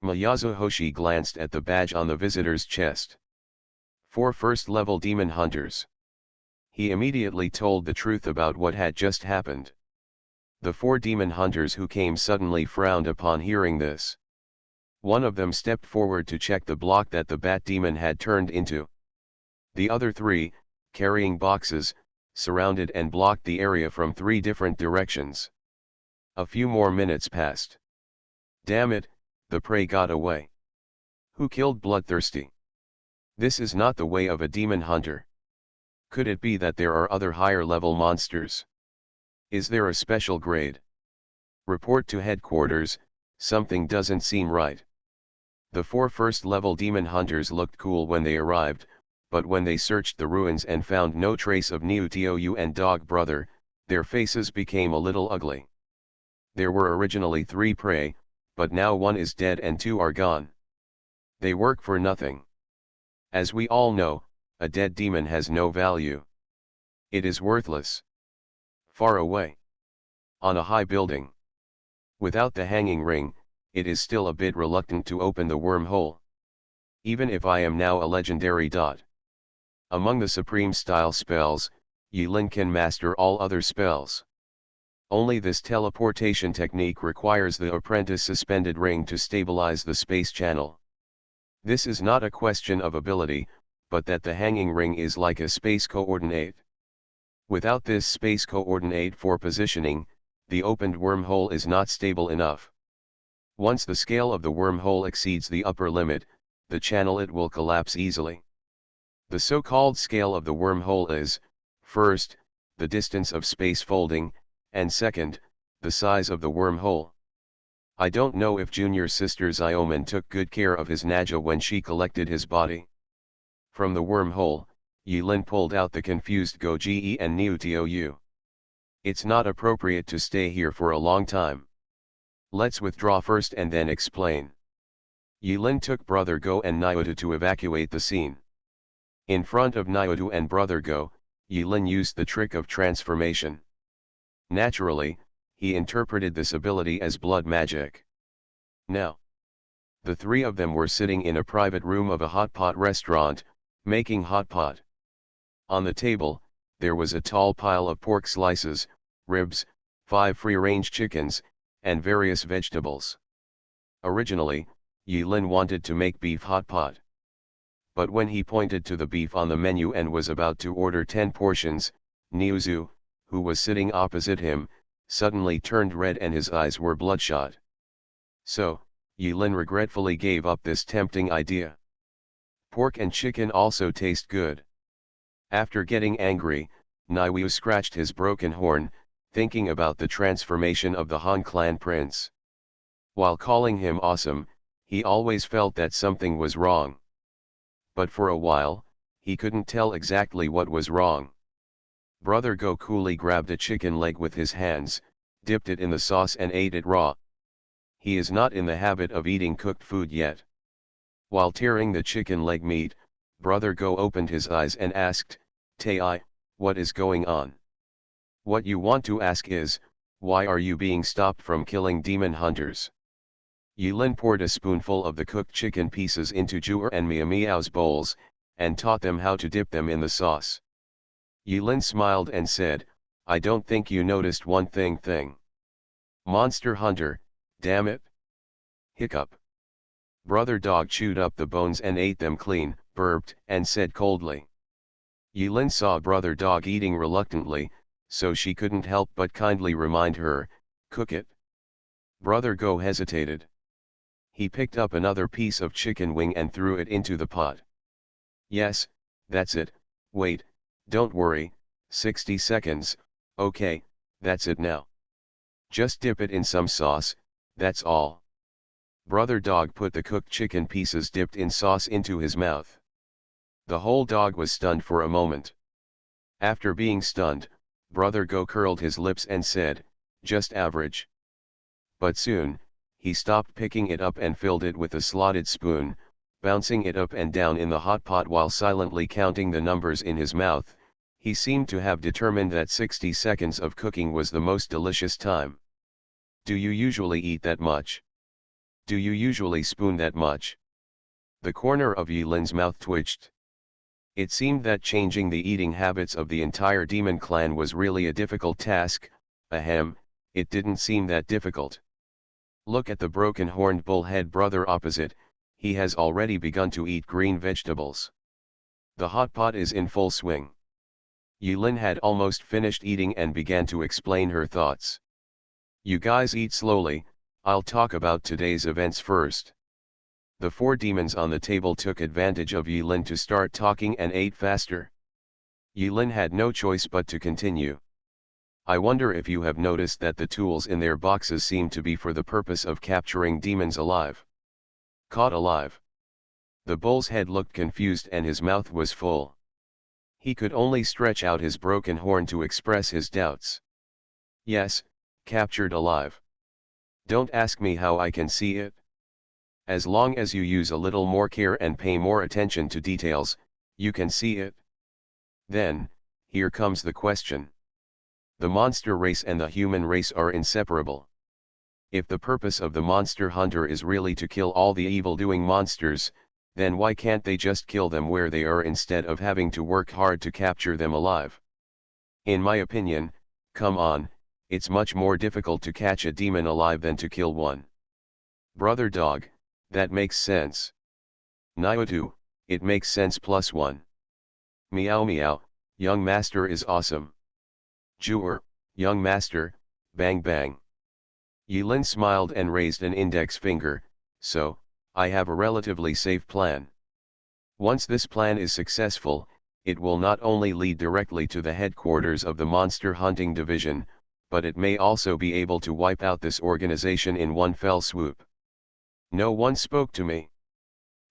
Miyazu Hoshi glanced at the badge on the visitor's chest. 4 first-level demon hunters. He immediately told the truth about what had just happened. The 4 demon hunters who came suddenly frowned upon hearing this. One of them stepped forward to check the block that the bat demon had turned into. The other 3, carrying boxes, surrounded and blocked the area from 3 different directions. A few more minutes passed. Damn it, the prey got away. Who killed Bloodthirsty? This is not the way of a demon hunter. Could it be that there are other higher-level monsters? Is there a special grade? Report to headquarters, something doesn't seem right. The 4 first-level demon hunters looked cool when they arrived, but when they searched the ruins and found no trace of Niutou and Dog Brother, their faces became a little ugly. There were originally 3 prey, but now 1 is dead and 2 are gone. They work for nothing. As we all know, a dead demon has no value. It is worthless. Far away. On a high building. Without the hanging ring, it is still a bit reluctant to open the wormhole. Even if I am now a legendary dot. Among the supreme style spells, Yilin can master all other spells. Only this teleportation technique requires the apprentice suspended ring to stabilize the space channel. This is not a question of ability, but that the hanging ring is like a space coordinate. Without this space coordinate for positioning, the opened wormhole is not stable enough. Once the scale of the wormhole exceeds the upper limit, the channel it will collapse easily. The so-called scale of the wormhole is, first, the distance of space folding, and second, the size of the wormhole. I don't know if junior sister Xiaoman took good care of his Naja when she collected his body. From the wormhole, Yilin pulled out the confused Goji and Niutou. It's not appropriate to stay here for a long time. Let's withdraw first and then explain. Yilin took Brother Go and Niutou to evacuate the scene. In front of Niutou and Brother Go, Yilin used the trick of transformation. Naturally, he interpreted this ability as blood magic. Now, the 3 of them were sitting in a private room of a hot pot restaurant, making hot pot. On the table, there was a tall pile of pork slices, ribs, 5 free-range chickens, and various vegetables. Originally, Yilin wanted to make beef hot pot. But when he pointed to the beef on the menu and was about to order 10 portions, Niuzu, who was sitting opposite him, suddenly turned red and his eyes were bloodshot. So, Yilin regretfully gave up this tempting idea. Pork and chicken also taste good. After getting angry, Niwu scratched his broken horn, thinking about the transformation of the Han clan prince. While calling him awesome, he always felt that something was wrong. But for a while, he couldn't tell exactly what was wrong. Brother Go coolly grabbed a chicken leg with his hands, dipped it in the sauce and ate it raw. He is not in the habit of eating cooked food yet. While tearing the chicken leg meat, Brother Go opened his eyes and asked, "Tai, what is going on?" "What you want to ask is, why are you being stopped from killing demon hunters?" Yulin poured a spoonful of the cooked chicken pieces into Juer and Meow Meow's bowls, and taught them how to dip them in the sauce. Yulin smiled and said, "I don't think you noticed one thing. Monster hunter, damn it." Hiccup. Brother Dog chewed up the bones and ate them clean, burped, and said coldly. Yulin saw Brother Dog eating reluctantly, so she couldn't help but kindly remind her, "Cook it." Brother Go hesitated. He picked up another piece of chicken wing and threw it into the pot. "Yes, that's it, wait, don't worry, 60 seconds, okay, that's it now. Just dip it in some sauce, that's all." Brother Dog put the cooked chicken pieces dipped in sauce into his mouth. The whole dog was stunned for a moment. After being stunned, Brother Go curled his lips and said, "Just average." But soon, he stopped picking it up and filled it with a slotted spoon, bouncing it up and down in the hot pot while silently counting the numbers in his mouth. He seemed to have determined that 60 seconds of cooking was the most delicious time. "Do you usually eat that much? Do you usually spoon that much?" The corner of Yulin's mouth twitched. It seemed that changing the eating habits of the entire demon clan was really a difficult task. Ahem, it didn't seem that difficult. Look at the broken horned bullhead brother opposite, he has already begun to eat green vegetables. The hot pot is in full swing. Yulin had almost finished eating and began to explain her thoughts. "You guys eat slowly, I'll talk about today's events first." The four demons on the table took advantage of Yulin to start talking and ate faster. Yulin had no choice but to continue. "I wonder if you have noticed that the tools in their boxes seem to be for the purpose of capturing demons alive." "Caught alive?" The bull's head looked confused and his mouth was full. He could only stretch out his broken horn to express his doubts. "Yes, captured alive. Don't ask me how I can see it. As long as you use a little more care and pay more attention to details, you can see it." Then, here comes the question. The monster race and the human race are inseparable. If the purpose of the monster hunter is really to kill all the evil-doing monsters, then why can't they just kill them where they are instead of having to work hard to capture them alive? In my opinion, come on, it's much more difficult to catch a demon alive than to kill one. Brother Dog, that makes sense. Niutu, it makes sense +1. Meow Meow, young master is awesome. Juer, young master, bang bang. Yulin smiled and raised an index finger, "So, I have a relatively safe plan. Once this plan is successful, it will not only lead directly to the headquarters of the monster hunting division, but it may also be able to wipe out this organization in one fell swoop." No one spoke to me.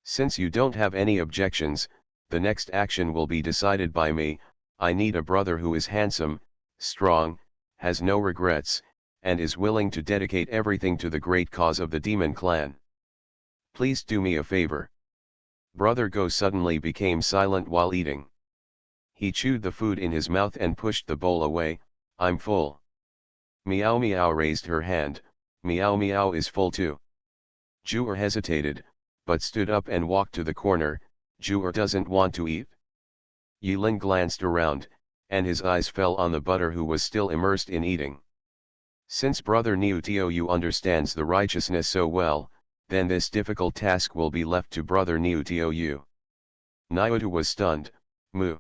"Since you don't have any objections, the next action will be decided by me. I need a brother who is handsome, strong, has no regrets, and is willing to dedicate everything to the great cause of the demon clan. Please do me a favor." Brother Go suddenly became silent while eating. He chewed the food in his mouth and pushed the bowl away. "I'm full." Meow Meow raised her hand. "Meow Meow is full too." Juer hesitated, but stood up and walked to the corner. "Juer doesn't want to eat." Yulin glanced around, and his eyes fell on the butter who was still immersed in eating. Since Brother Niutiu understands the righteousness so well, then this difficult task will be left to Brother Niutiu. Niutu was stunned. "Moo."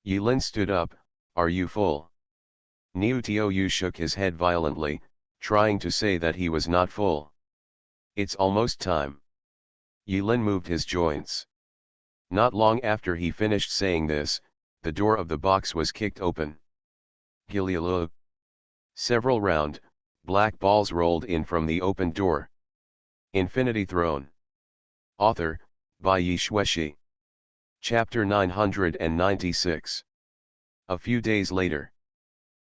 Yulin stood up. "Are you full?" Niutiu shook his head violently, trying to say that he was not full. "It's almost time." Yulin moved his joints. Not long after he finished saying this, the door of the box was kicked open. Gilialo. Several round, black balls rolled in from the open door. Infinity Throne. Author, by Yi Shueshi. Chapter 996. A few days later.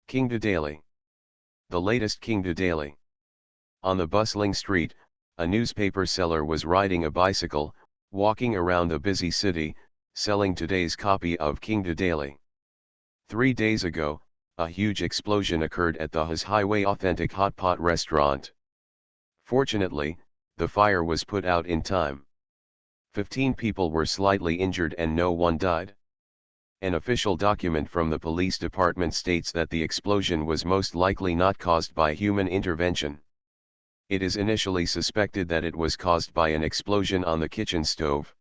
Kingda Daily. The latest Kingda Daily. On the bustling street, a newspaper seller was riding a bicycle, walking around the busy city, selling today's copy of Kingda Daily. 3 days ago, a huge explosion occurred at the His Highway Authentic Hot Pot restaurant. Fortunately, the fire was put out in time. 15 people were slightly injured and no one died. An official document from the police department states that the explosion was most likely not caused by human intervention. It is initially suspected that it was caused by an explosion on the kitchen stove.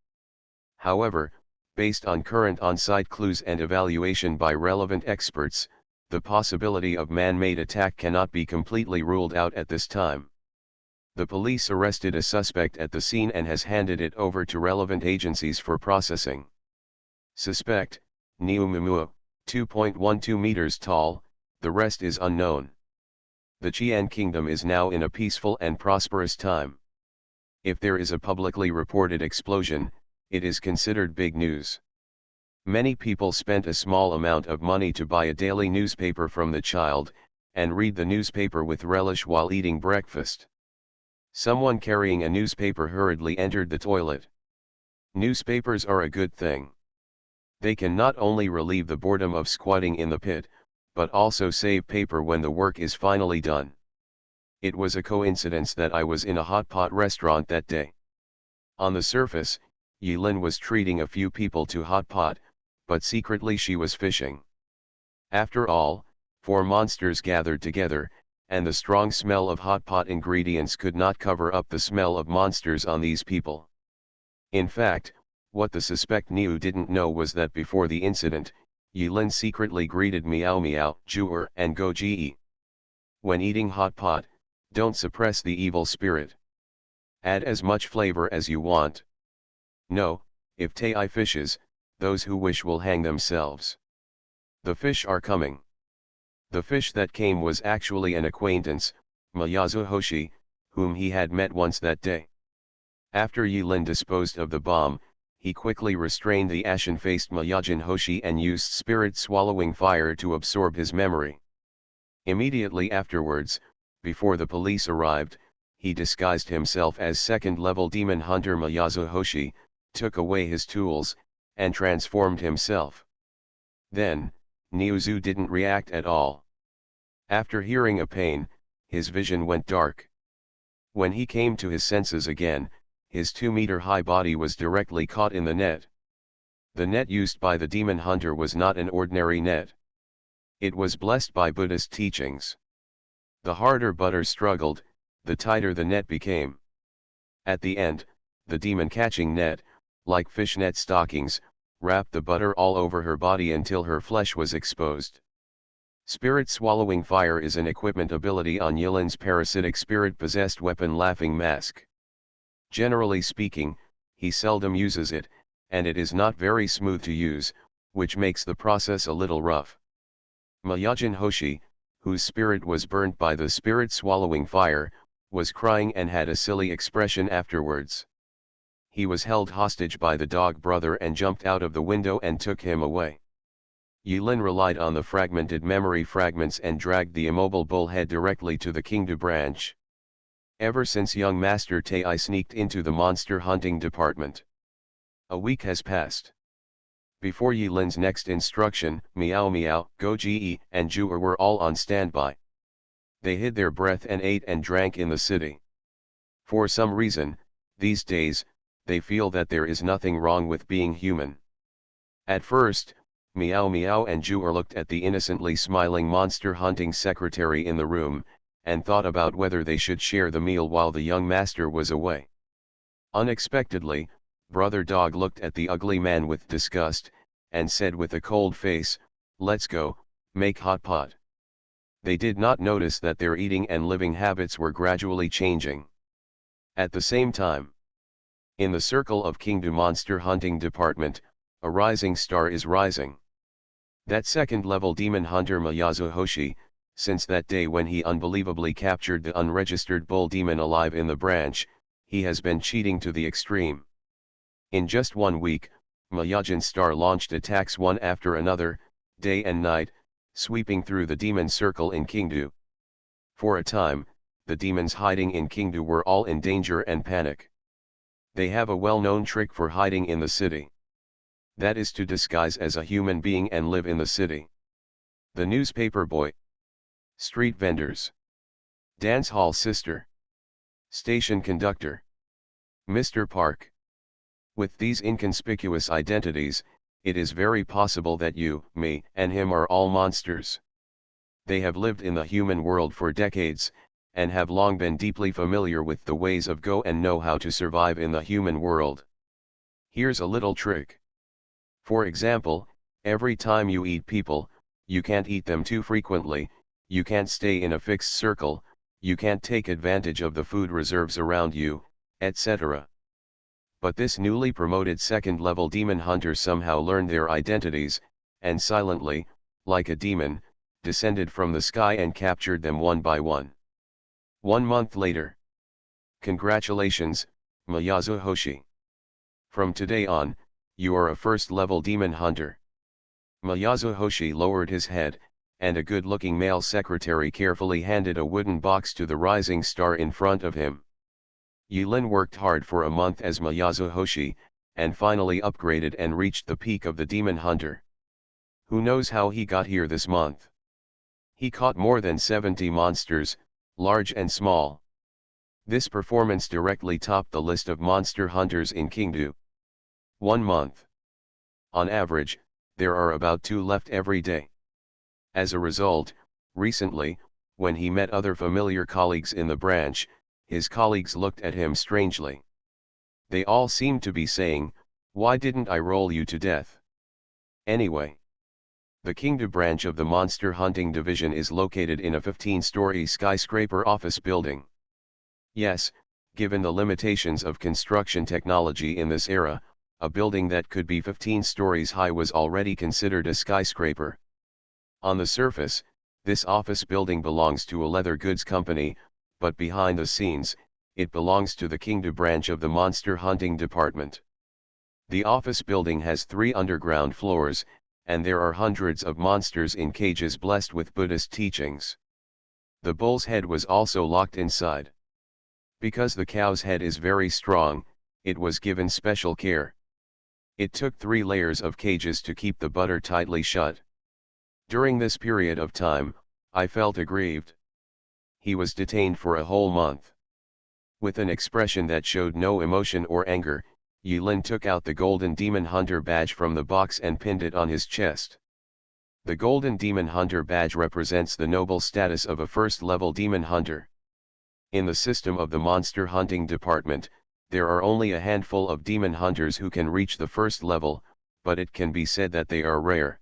However, based on current on-site clues and evaluation by relevant experts, the possibility of man-made attack cannot be completely ruled out at this time. The police arrested a suspect at the scene and has handed it over to relevant agencies for processing. Suspect, Niumumu, 2.12 meters tall, the rest is unknown. The Qian Kingdom is now in a peaceful and prosperous time. If there is a publicly reported explosion, it is considered big news. Many people spent a small amount of money to buy a daily newspaper from the child, and read the newspaper with relish while eating breakfast. Someone carrying a newspaper hurriedly entered the toilet. Newspapers are a good thing. They can not only relieve the boredom of squatting in the pit, but also save paper when the work is finally done. It was a coincidence that I was in a hot pot restaurant that day. On the surface, Yilin was treating a few people to hot pot, but secretly she was fishing. After all, 4 monsters gathered together, and the strong smell of hot pot ingredients could not cover up the smell of monsters on these people. In fact, what the suspect Niu didn't know was that before the incident, Yilin secretly greeted Miao Miao, Juer and Go Ji. When eating hot pot, don't suppress the evil spirit. Add as much flavor as you want. No, if Tai fishes, those who wish will hang themselves. The fish are coming. The fish that came was actually an acquaintance, Mayazu Hoshi, whom he had met once that day. After Yilin disposed of the bomb, he quickly restrained the ashen-faced Mayajin Hoshi and used spirit-swallowing fire to absorb his memory. Immediately afterwards, before the police arrived, he disguised himself as second-level demon hunter Mayazu Hoshi, took away his tools, and transformed himself. Then, Niuzu didn't react at all. After hearing a pain, his vision went dark. When he came to his senses again, his 2-meter-high body was directly caught in the net. The net used by the demon hunter was not an ordinary net. It was blessed by Buddhist teachings. The harder Butter struggled, the tighter the net became. At the end, the demon-catching net, like fishnet stockings, wrapped the butter all over her body until her flesh was exposed. Spirit-swallowing fire is an equipment ability on Yilin's parasitic spirit-possessed weapon Laughing Mask. Generally speaking, he seldom uses it, and it is not very smooth to use, which makes the process a little rough. Mayajin Hoshi, whose spirit was burnt by the spirit-swallowing fire, was crying and had a silly expression afterwards. He was held hostage by the dog brother and jumped out of the window and took him away. Yilin relied on the fragmented memory fragments and dragged the immobile bullhead directly to the Kingda branch. Ever since young Master Tai sneaked into the monster hunting department. A week has passed. Before Yilin's next instruction, Miao Miao, Go Ji and Juer were all on standby. They hid their breath and ate and drank in the city. For some reason, these days, they feel that there is nothing wrong with being human. At first, Miao Miao and Juer looked at the innocently smiling monster hunting secretary in the room, and thought about whether they should share the meal while the young master was away. Unexpectedly, Brother Dog looked at the ugly man with disgust, and said with a cold face, "Let's go, make hot pot." They did not notice that their eating and living habits were gradually changing. At the same time, In the circle of Kingdu monster hunting department, a rising star is rising. That second-level demon hunter Mayazu Hoshi, since that day when he unbelievably captured the unregistered bull demon alive in the branch, he has been cheating to the extreme. In just 1 week, Mayajin Star launched attacks one after another, day and night, sweeping through the demon circle in Kingdu. For a time, the demons hiding in Kingdu were all in danger and panic. They have a well-known trick for hiding in the city. That is to disguise as a human being and live in the city. The newspaper boy, street vendors, dance hall sister, station conductor, Mr. Park. With these inconspicuous identities, it is very possible that you, me, and him are all monsters. They have lived in the human world for decades, and have long been deeply familiar with the ways of go and know how to survive in the human world. Here's a little trick. For example, every time you eat people, you can't eat them too frequently, you can't stay in a fixed circle, you can't take advantage of the food reserves around you, etc. But this newly promoted second-level demon hunter somehow learned their identities, and silently, like a demon, descended from the sky and captured them one by one. 1 month later. Congratulations, Mayazu Hoshi. From today on, you are a first-level demon hunter. Mayazu Hoshi lowered his head, and a good-looking male secretary carefully handed a wooden box to the rising star in front of him. Yulin worked hard for a month as Mayazu Hoshi, and finally upgraded and reached the peak of the demon hunter. Who knows how he got here this month? He caught more than 70 monsters, large and small. This performance directly topped the list of monster hunters in Kingdu. 1 month. On average, there are about 2 left every day. As a result, recently, when he met other familiar colleagues in the branch, his colleagues looked at him strangely. They all seemed to be saying, "Why didn't I roll you to death?" Anyway. The Kingdu branch of the Monster Hunting Division is located in a 15-story skyscraper office building. Yes, given the limitations of construction technology in this era, a building that could be 15 stories high was already considered a skyscraper. On the surface, this office building belongs to a leather goods company, but behind the scenes, it belongs to the Kingdu branch of the Monster Hunting Department. The office building has 3 underground floors, and there are hundreds of monsters in cages blessed with Buddhist teachings. The bull's head was also locked inside. Because the cow's head is very strong, it was given special care. It took 3 layers of cages to keep the butter tightly shut. During this period of time, I felt aggrieved. He was detained for a whole month. With an expression that showed no emotion or anger, Yulin took out the Golden Demon Hunter badge from the box and pinned it on his chest. The Golden Demon Hunter badge represents the noble status of a first-level demon hunter. In the system of the Monster Hunting Department, there are only a handful of demon hunters who can reach the first level, but it can be said that they are rare.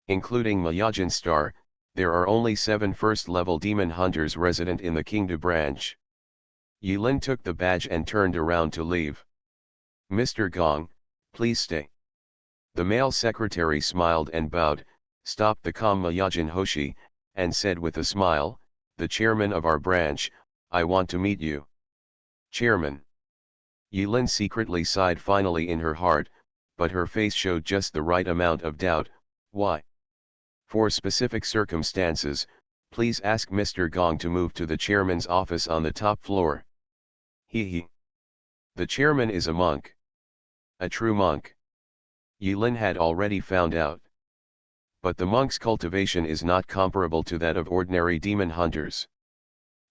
Including Mayajin Star, there are only 7 first-level demon hunters resident in the Kingdu branch. Yulin took the badge and turned around to leave. "Mr. Gong, please stay." The male secretary smiled and bowed, stopped the calm Mayajin Hoshi, and said with a smile, "The chairman of our branch, I want to meet you." "Chairman." Yulin secretly sighed finally in her heart, but her face showed just the right amount of doubt. "Why?" "For specific circumstances, please ask Mr. Gong to move to the chairman's office on the top floor." He. The chairman is a monk. A true monk. Yulin had already found out. But the monk's cultivation is not comparable to that of ordinary demon hunters.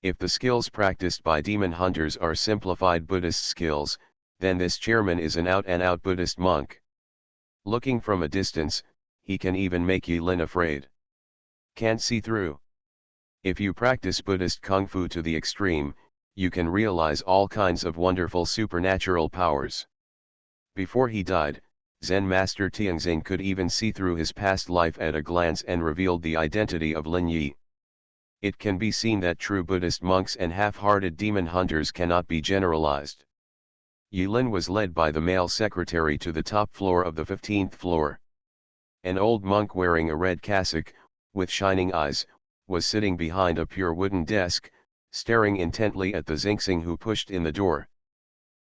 If the skills practiced by demon hunters are simplified Buddhist skills, then this chairman is an out-and-out Buddhist monk. Looking from a distance, he can even make Yulin afraid. Can't see through. If you practice Buddhist Kung Fu to the extreme, you can realize all kinds of wonderful supernatural powers. Before he died, Zen Master Tianxing could even see through his past life at a glance and revealed the identity of Lin Yi. It can be seen that true Buddhist monks and half-hearted demon hunters cannot be generalized. Yulin was led by the male secretary to the top floor of the 15th floor. An old monk wearing a red cassock, with shining eyes, was sitting behind a pure wooden desk, staring intently at the Xingxing who pushed in the door.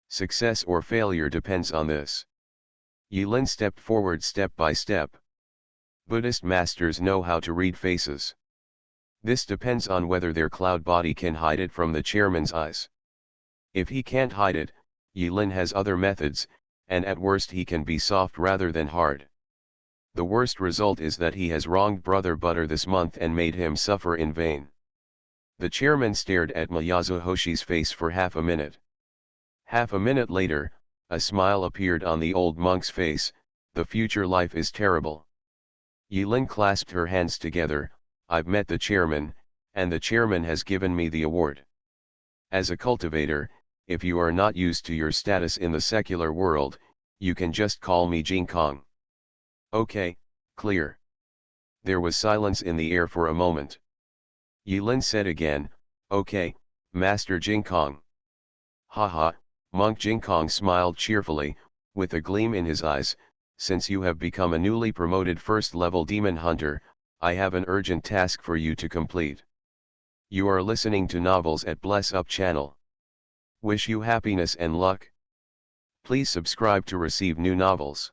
Success or failure depends on this. Yulin stepped forward step by step. Buddhist masters know how to read faces. This depends on whether their cloud body can hide it from the chairman's eyes. If he can't hide it, Yulin has other methods, and at worst he can be soft rather than hard. The worst result is that he has wronged Brother Butter this month and made him suffer in vain. The chairman stared at Miyazu Hoshi's face for half a minute. Half a minute later, a smile appeared on the old monk's face. The future life is terrible. Yulin clasped her hands together. I've met the chairman, and the chairman has given me the award. As a cultivator, if you are not used to your status in the secular world, you can just call me Jing Kong. Okay, clear. There was silence in the air for a moment. Yulin said again, okay, Master Jing Kong. Haha, Monk Jing Kong smiled cheerfully, with a gleam in his eyes. Since you have become a newly promoted first-level demon hunter, I have an urgent task for you to complete. You are listening to novels at Bless Up channel. Wish you happiness and luck. Please subscribe to receive new novels.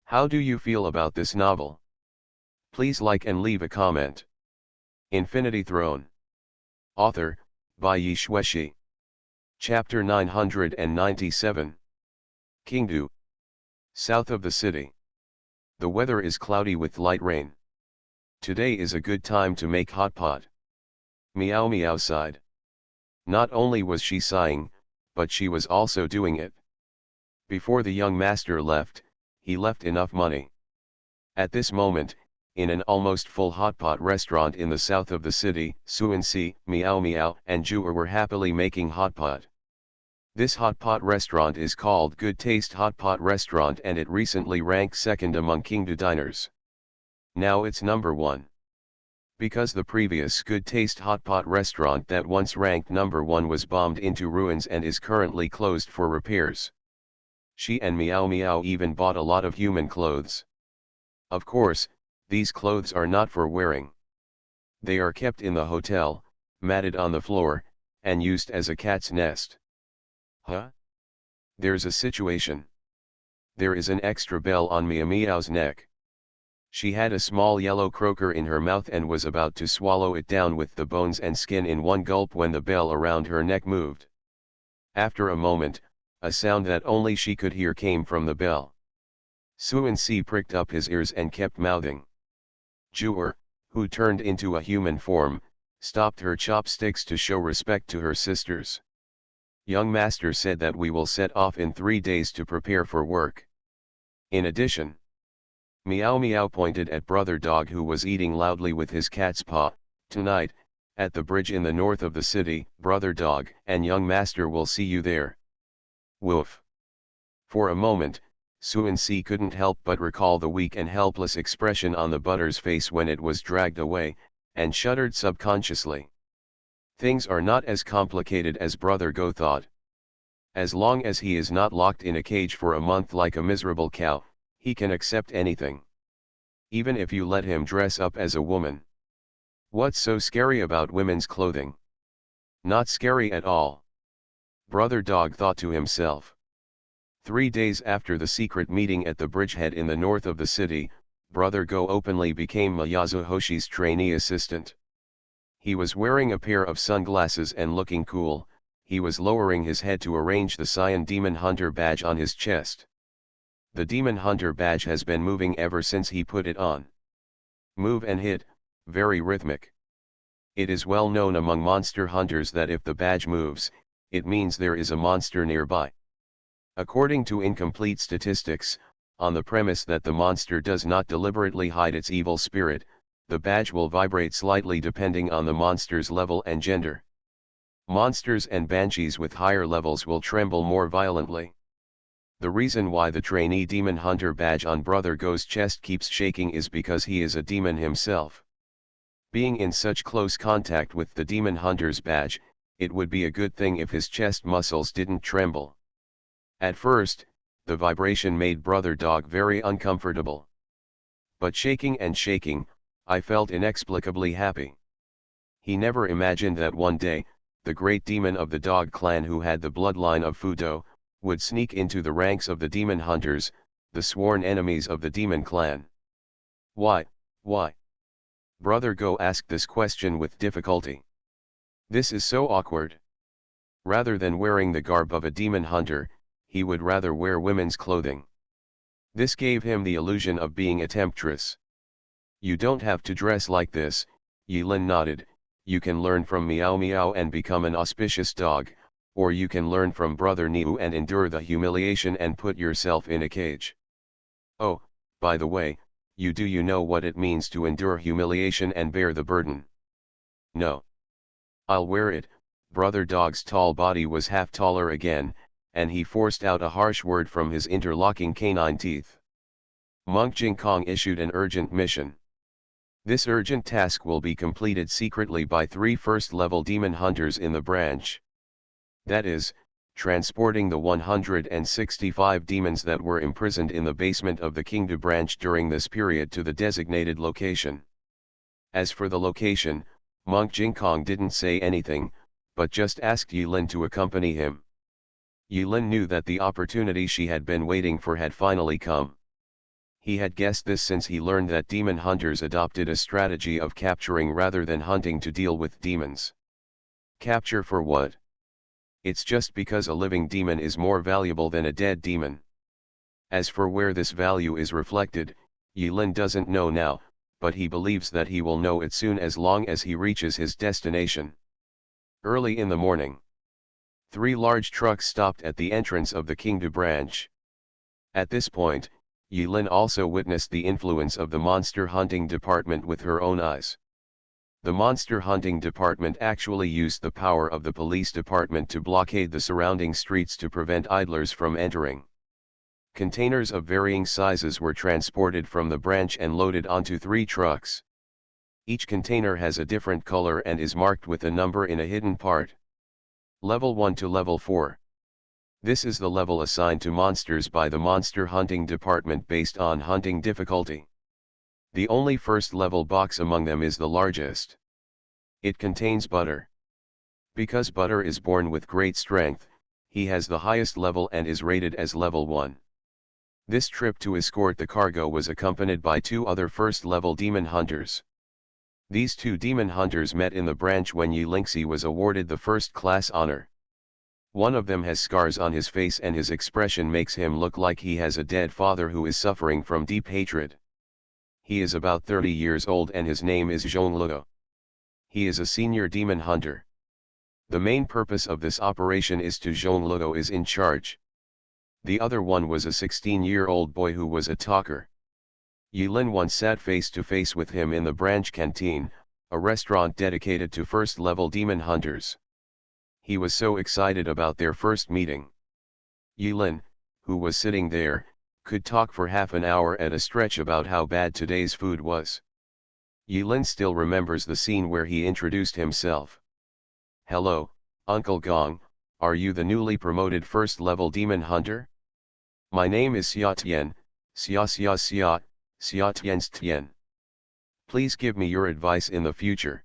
How do you feel about this novel? Please like and leave a comment. Infinity Throne. Author, by Yi Shueshi. Chapter 997. Qingdu. South of the city. The weather is cloudy with light rain. Today is a good time to make hot pot. Meow meow sighed. Not only was she sighing, but she was also doing it. Before the young master left, he left enough money. At this moment, in an almost full hot pot restaurant in the south of the city, Suansi, Meow Meow and Jua were happily making hot pot. This hot pot restaurant is called Good Taste Hot Pot Restaurant and it recently ranked second among Qingdu diners. Now it's number 1. Because the previous Good Taste Hot Pot restaurant that once ranked number 1 was bombed into ruins and is currently closed for repairs. She and Meow Meow even bought a lot of human clothes. Of course, these clothes are not for wearing. They are kept in the hotel, matted on the floor, and used as a cat's nest. Huh? There's a situation. There is an extra bell on Meow Meow's neck. She had a small yellow croaker in her mouth and was about to swallow it down with the bones and skin in one gulp when the bell around her neck moved. After a moment, a sound that only she could hear came from the bell. Suansi pricked up his ears and kept mouthing. Jua, who turned into a human form, stopped her chopsticks to show respect to her sisters. Young master said that we will set off in 3 days to prepare for work. In addition, Meow Meow pointed at Brother Dog who was eating loudly with his cat's paw. Tonight, at the bridge in the north of the city, Brother Dog and young master will see you there. Woof. For a moment, Suansi couldn't help but recall the weak and helpless expression on the butter's face when it was dragged away, and shuddered subconsciously. Things are not as complicated as Brother Go thought. As long as he is not locked in a cage for a month like a miserable cow, he can accept anything. Even if you let him dress up as a woman. What's so scary about women's clothing? Not scary at all. Brother Dog thought to himself. 3 days after the secret meeting at the bridgehead in the north of the city, Brother Go openly became Miyazu Hoshi's trainee assistant. He was wearing a pair of sunglasses and looking cool. He was lowering his head to arrange the Cyan Demon Hunter badge on his chest. The Demon Hunter badge has been moving ever since he put it on. Move and hit, very rhythmic. It is well known among monster hunters that if the badge moves, it means there is a monster nearby. According to incomplete statistics, on the premise that the monster does not deliberately hide its evil spirit, the badge will vibrate slightly depending on the monster's level and gender. Monsters and banshees with higher levels will tremble more violently. The reason why the trainee demon hunter badge on Brother Go's chest keeps shaking is because he is a demon himself. Being in such close contact with the demon hunter's badge, it would be a good thing if his chest muscles didn't tremble. At first, the vibration made Brother Dog very uncomfortable. But shaking and shaking, I felt inexplicably happy. He never imagined that one day, the great demon of the dog clan who had the bloodline of Fudo, would sneak into the ranks of the demon hunters, the sworn enemies of the demon clan. Why? Brother Go asked this question with difficulty. This is so awkward. Rather than wearing the garb of a demon hunter, he would rather wear women's clothing. This gave him the illusion of being a temptress. You don't have to dress like this, Yilin nodded. You can learn from Meow Meow and become an auspicious dog, or you can learn from Brother Niu and endure the humiliation and put yourself in a cage. Oh, by the way, do you know what it means to endure humiliation and bear the burden? No. I'll wear it. Brother Dog's tall body was half taller again, and he forced out a harsh word from his interlocking canine teeth. Monk Jingkong issued an urgent mission. This urgent task will be completed secretly by 3 first-level demon hunters in the branch. That is, transporting the 165 demons that were imprisoned in the basement of the Kingda branch during this period to the designated location. As for the location, Monk Jingkong didn't say anything, but just asked Yilin to accompany him. Yilin knew that the opportunity she had been waiting for had finally come. He had guessed this since he learned that demon hunters adopted a strategy of capturing rather than hunting to deal with demons. Capture for what? It's just because a living demon is more valuable than a dead demon. As for where this value is reflected, Yilin doesn't know now, but he believes that he will know it soon as long as he reaches his destination. Early in the morning, 3 large trucks stopped at the entrance of the Kingda branch. At this point, Yilin also witnessed the influence of the monster hunting department with her own eyes. The monster hunting department actually used the power of the police department to blockade the surrounding streets to prevent idlers from entering. Containers of varying sizes were transported from the branch and loaded onto 3 trucks. Each container has a different color and is marked with a number in a hidden part. Level 1 to Level 4. This is the level assigned to monsters by the monster hunting department based on hunting difficulty. The only first-level box among them is the largest. It contains Butter. Because Butter is born with great strength, he has the highest level and is rated as level 1. This trip to escort the cargo was accompanied by 2 other first-level demon hunters. These 2 demon hunters met in the branch when Yilingxi was awarded the first-class honor. One of them has scars on his face and his expression makes him look like he has a dead father who is suffering from deep hatred. He is about 30 years old and his name is Zhongluo. He is a senior demon hunter. The main purpose of this operation is to Zhongluo is in charge. The other one was a 16-year-old boy who was a talker. Yilin once sat face to face with him in the branch canteen, a restaurant dedicated to first-level demon hunters. He was so excited about their first meeting. Yilin, who was sitting there, could talk for half an hour at a stretch about how bad today's food was. Yilin still remembers the scene where he introduced himself. "Hello, Uncle Gong, are you the newly promoted first-level demon hunter? My name is Xia Tian, Xia Tian's Tian. Please give me your advice in the future."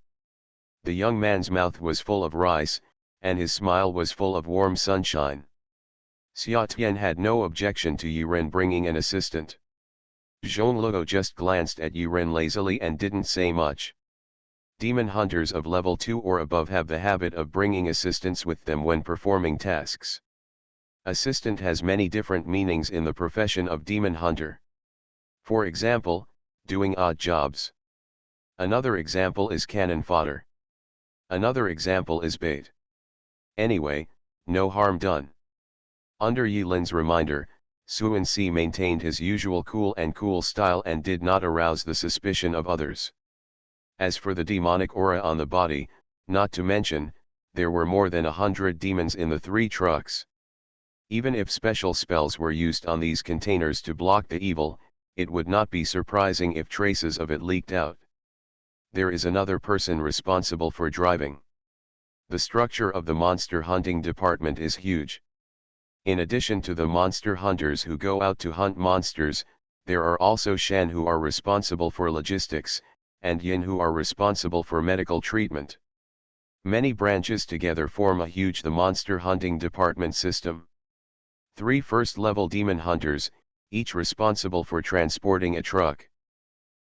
The young man's mouth was full of rice, and his smile was full of warm sunshine. Xia Tian had no objection to Yiren bringing an assistant. Zhongluo just glanced at Yiren lazily and didn't say much. Demon hunters of level 2 or above have the habit of bringing assistants with them when performing tasks. Assistant has many different meanings in the profession of demon hunter. For example, doing odd jobs. Another example is cannon fodder. Another example is bait. Anyway, no harm done. Under Yilin's reminder, Suan-Si maintained his usual cool style and did not arouse the suspicion of others. As for the demonic aura on the body, not to mention, there were more than 100 demons in the 3 trucks. Even if special spells were used on these containers to block the evil, it would not be surprising if traces of it leaked out. There is another person responsible for driving. The structure of the monster hunting department is huge. In addition to the monster hunters who go out to hunt monsters, there are also Shan who are responsible for logistics, and Yin who are responsible for medical treatment. Many branches together form a huge the monster hunting department system. 3 first-level demon hunters, each responsible for transporting a truck.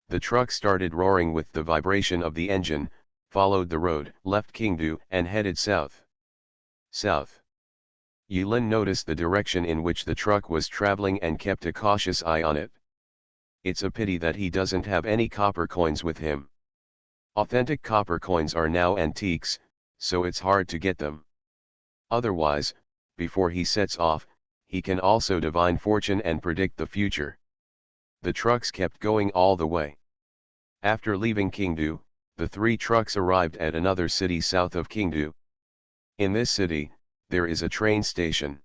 The truck started roaring with the vibration of the engine, followed the road, left Qingdu, and headed south. South. Yulin noticed the direction in which the truck was traveling and kept a cautious eye on it. It's a pity that he doesn't have any copper coins with him. Authentic copper coins are now antiques, so it's hard to get them. Otherwise, before he sets off, he can also divine fortune and predict the future. The trucks kept going all the way. After leaving Qingdu, the 3 trucks arrived at another city south of Qingdu. In this city, there is a train station.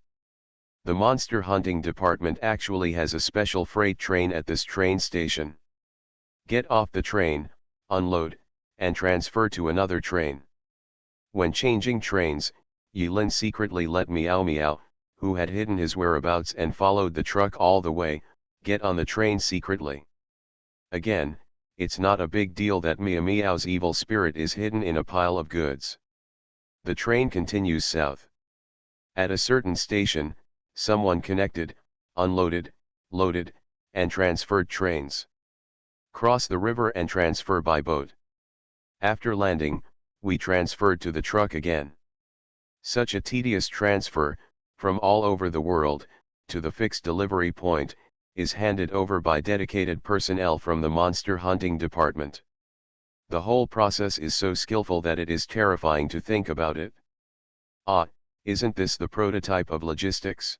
The monster hunting department actually has a special freight train at this train station. Get off the train, unload, and transfer to another train. When changing trains, Yulin secretly let Meow Meow, who had hidden his whereabouts and followed the truck all the way, get on the train secretly. Again, it's not a big deal that Meow Meow's evil spirit is hidden in a pile of goods. The train continues south. At a certain station, someone connected, unloaded, loaded, and transferred trains. Cross the river and transfer by boat. After landing, we transferred to the truck again. Such a tedious transfer, from all over the world, to the fixed delivery point, is handed over by dedicated personnel from the monster hunting department. The whole process is so skillful that it is terrifying to think about it. Ah, isn't this the prototype of logistics?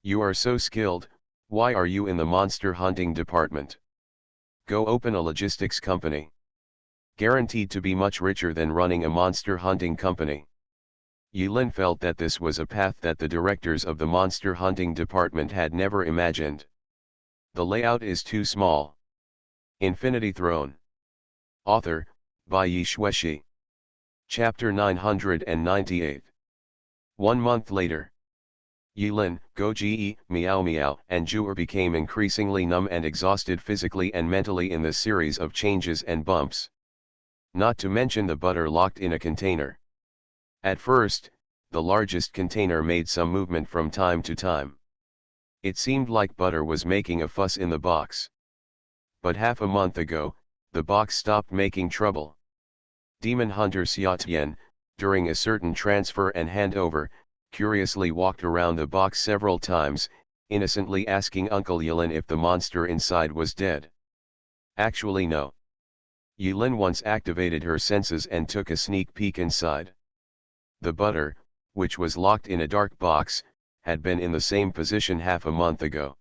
You are so skilled, why are you in the monster hunting department? Go open a logistics company. Guaranteed to be much richer than running a monster hunting company. Yulin felt that this was a path that the directors of the monster hunting department had never imagined. The layout is too small. Infinity Throne. Author, by Yi Shueshi. Chapter 998. 1 month later. Yulin, Goji, Meow Meow, and Juer became increasingly numb and exhausted physically and mentally in this series of changes and bumps. Not to mention the butter locked in a container. At first, the largest container made some movement from time to time. It seemed like butter was making a fuss in the box. But half a month ago, the box stopped making trouble. Demon hunter Xiaotian, during a certain transfer and handover, curiously walked around the box several times, innocently asking Uncle Yulin if the monster inside was dead. Actually no. Yulin once activated her senses and took a sneak peek inside. The butter, which was locked in a dark box, had been in the same position half a month ago.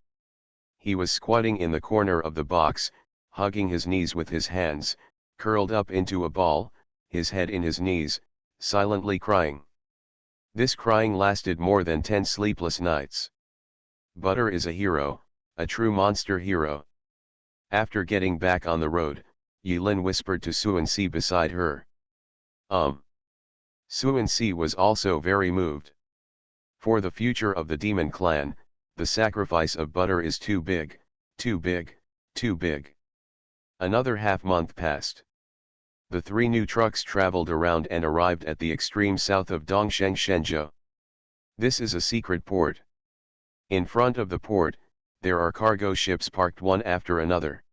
He was squatting in the corner of the box, hugging his knees with his hands, curled up into a ball, his head in his knees, silently crying. This crying lasted more than 10 sleepless nights. Butter is a hero, a true monster hero. After getting back on the road, Yulin whispered to Suansi beside her. Suansi was also very moved. For the future of the demon clan, the sacrifice of butter is too big, too big, too big. Another half-month passed. The 3 new trucks traveled around and arrived at the extreme south of Dongsheng Shenzhou. This is a secret port. In front of the port, there are cargo ships parked one after another.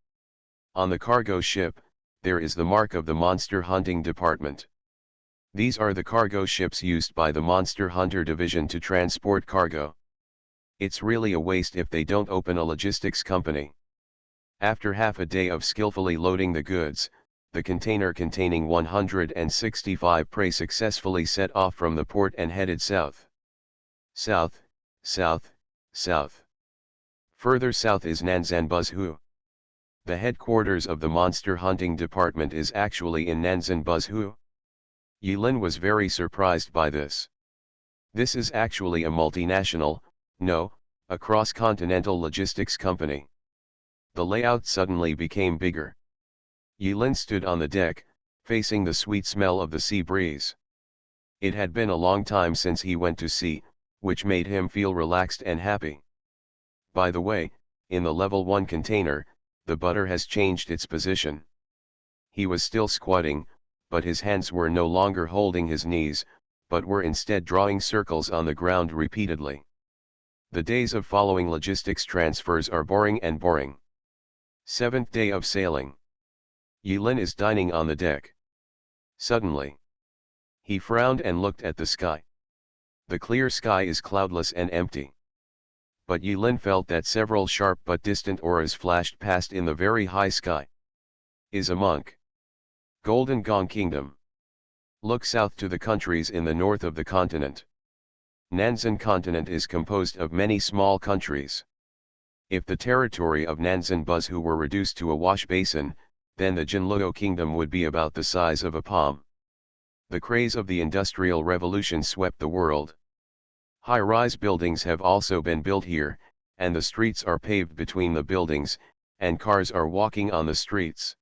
On the cargo ship, there is the mark of the monster hunting department. These are the cargo ships used by the Monster Hunter Division to transport cargo. It's really a waste if they don't open a logistics company. After half a day of skillfully loading the goods, the container containing 165 prey successfully set off from the port and headed south. South, south, south. Further south is Nanzan Buzhu. The headquarters of the Monster Hunting Department is actually in Nanzan Buzhu. Yulin was very surprised by this. This is actually a multinational, no, a cross-continental logistics company. The layout suddenly became bigger. Yulin stood on the deck, facing the sweet smell of the sea breeze. It had been a long time since he went to sea, which made him feel relaxed and happy. By the way, in the level 1 container, the butter has changed its position. He was still squatting, but his hands were no longer holding his knees, but were instead drawing circles on the ground repeatedly. The days of following logistics transfers are boring and boring. 7th day of sailing. Yulin is dining on the deck. Suddenly, he frowned and looked at the sky. The clear sky is cloudless and empty. But Yulin felt that several sharp but distant auras flashed past in the very high sky. Is a monk. Golden Gong Kingdom. Look south to the countries in the north of the continent. Nanzan continent is composed of many small countries. If the territory of Nanzan Buzhu were reduced to a wash basin, then the Jinluo kingdom would be about the size of a palm. The craze of the Industrial Revolution swept the world. High-rise buildings have also been built here, and the streets are paved between the buildings, and cars are walking on the streets.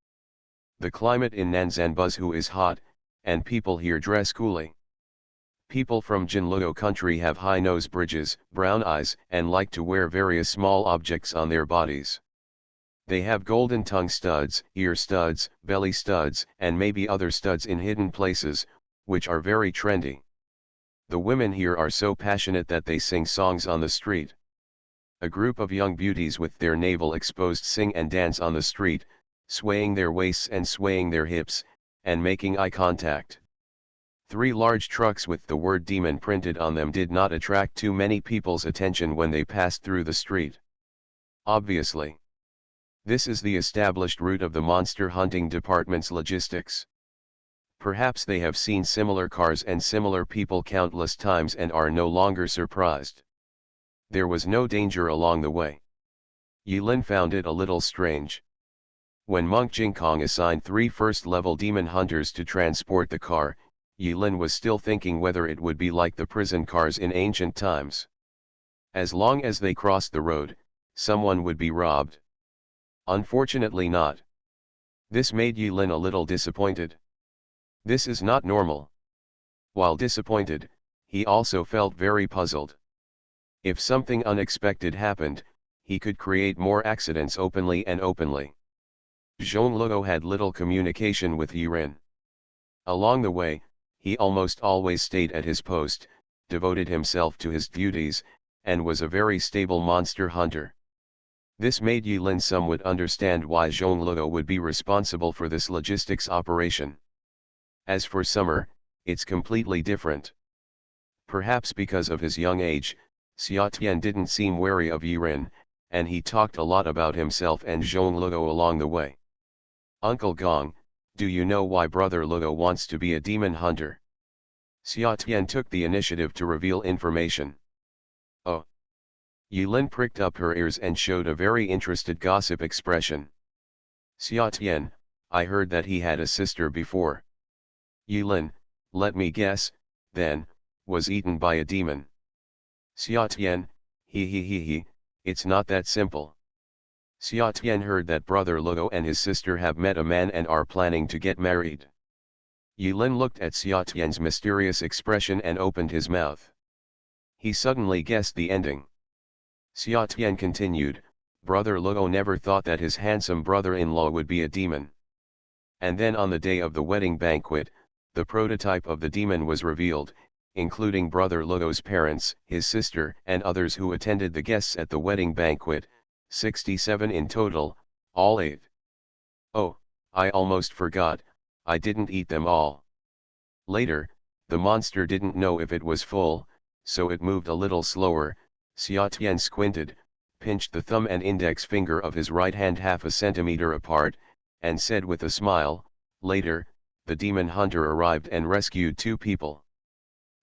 The climate in Nanzan Buzhu is hot, and people here dress coolly. People from Jinluo country have high nose bridges, brown eyes, and like to wear various small objects on their bodies. They have golden tongue studs, ear studs, belly studs, and maybe other studs in hidden places, which are very trendy. The women here are so passionate that they sing songs on the street. A group of young beauties with their navel exposed sing and dance on the street, swaying their waists and swaying their hips, and making eye contact. 3 large trucks with the word demon printed on them did not attract too many people's attention when they passed through the street. Obviously, this is the established route of the monster hunting department's logistics. Perhaps they have seen similar cars and similar people countless times and are no longer surprised. There was no danger along the way. Yulin found it a little strange. When Monk Jingkong assigned 3 first-level demon hunters to transport the car, Yulin was still thinking whether it would be like the prison cars in ancient times. As long as they crossed the road, someone would be robbed. Unfortunately not. This made Yulin a little disappointed. This is not normal. While disappointed, he also felt very puzzled. If something unexpected happened, he could create more accidents openly and openly. Zhongluo had little communication with Yiren. Along the way, he almost always stayed at his post, devoted himself to his duties, and was a very stable monster hunter. This made Yulin somewhat understand why Zhongluo would be responsible for this logistics operation. As for Summer, it's completely different. Perhaps because of his young age, Xia Tian didn't seem wary of Yiren, and he talked a lot about himself and Zhongluo along the way. Uncle Gong, do you know why Brother Luo wants to be a demon hunter? Xia Tian took the initiative to reveal information. Oh. Yulin pricked up her ears and showed a very interested gossip expression. Xia Tian, I heard that he had a sister before. Yulin, let me guess, then, was eaten by a demon. Xia Tian, he, it's not that simple. Xia Tian heard that Brother Luo and his sister have met a man and are planning to get married. Yulin looked at Xia Tian's mysterious expression and opened his mouth. He suddenly guessed the ending. Xia Tian continued, Brother Luo never thought that his handsome brother-in-law would be a demon. And then on the day of the wedding banquet, the prototype of the demon was revealed, including Brother Luo's parents, his sister, and others who attended the guests at the wedding banquet, 67 in total, all ate. Oh, I almost forgot, I didn't eat them all. Later, the monster didn't know if it was full, so it moved a little slower. Xia Tian squinted, pinched the thumb and index finger of his right hand half a centimeter apart, and said with a smile, later, the demon hunter arrived and rescued 2 people.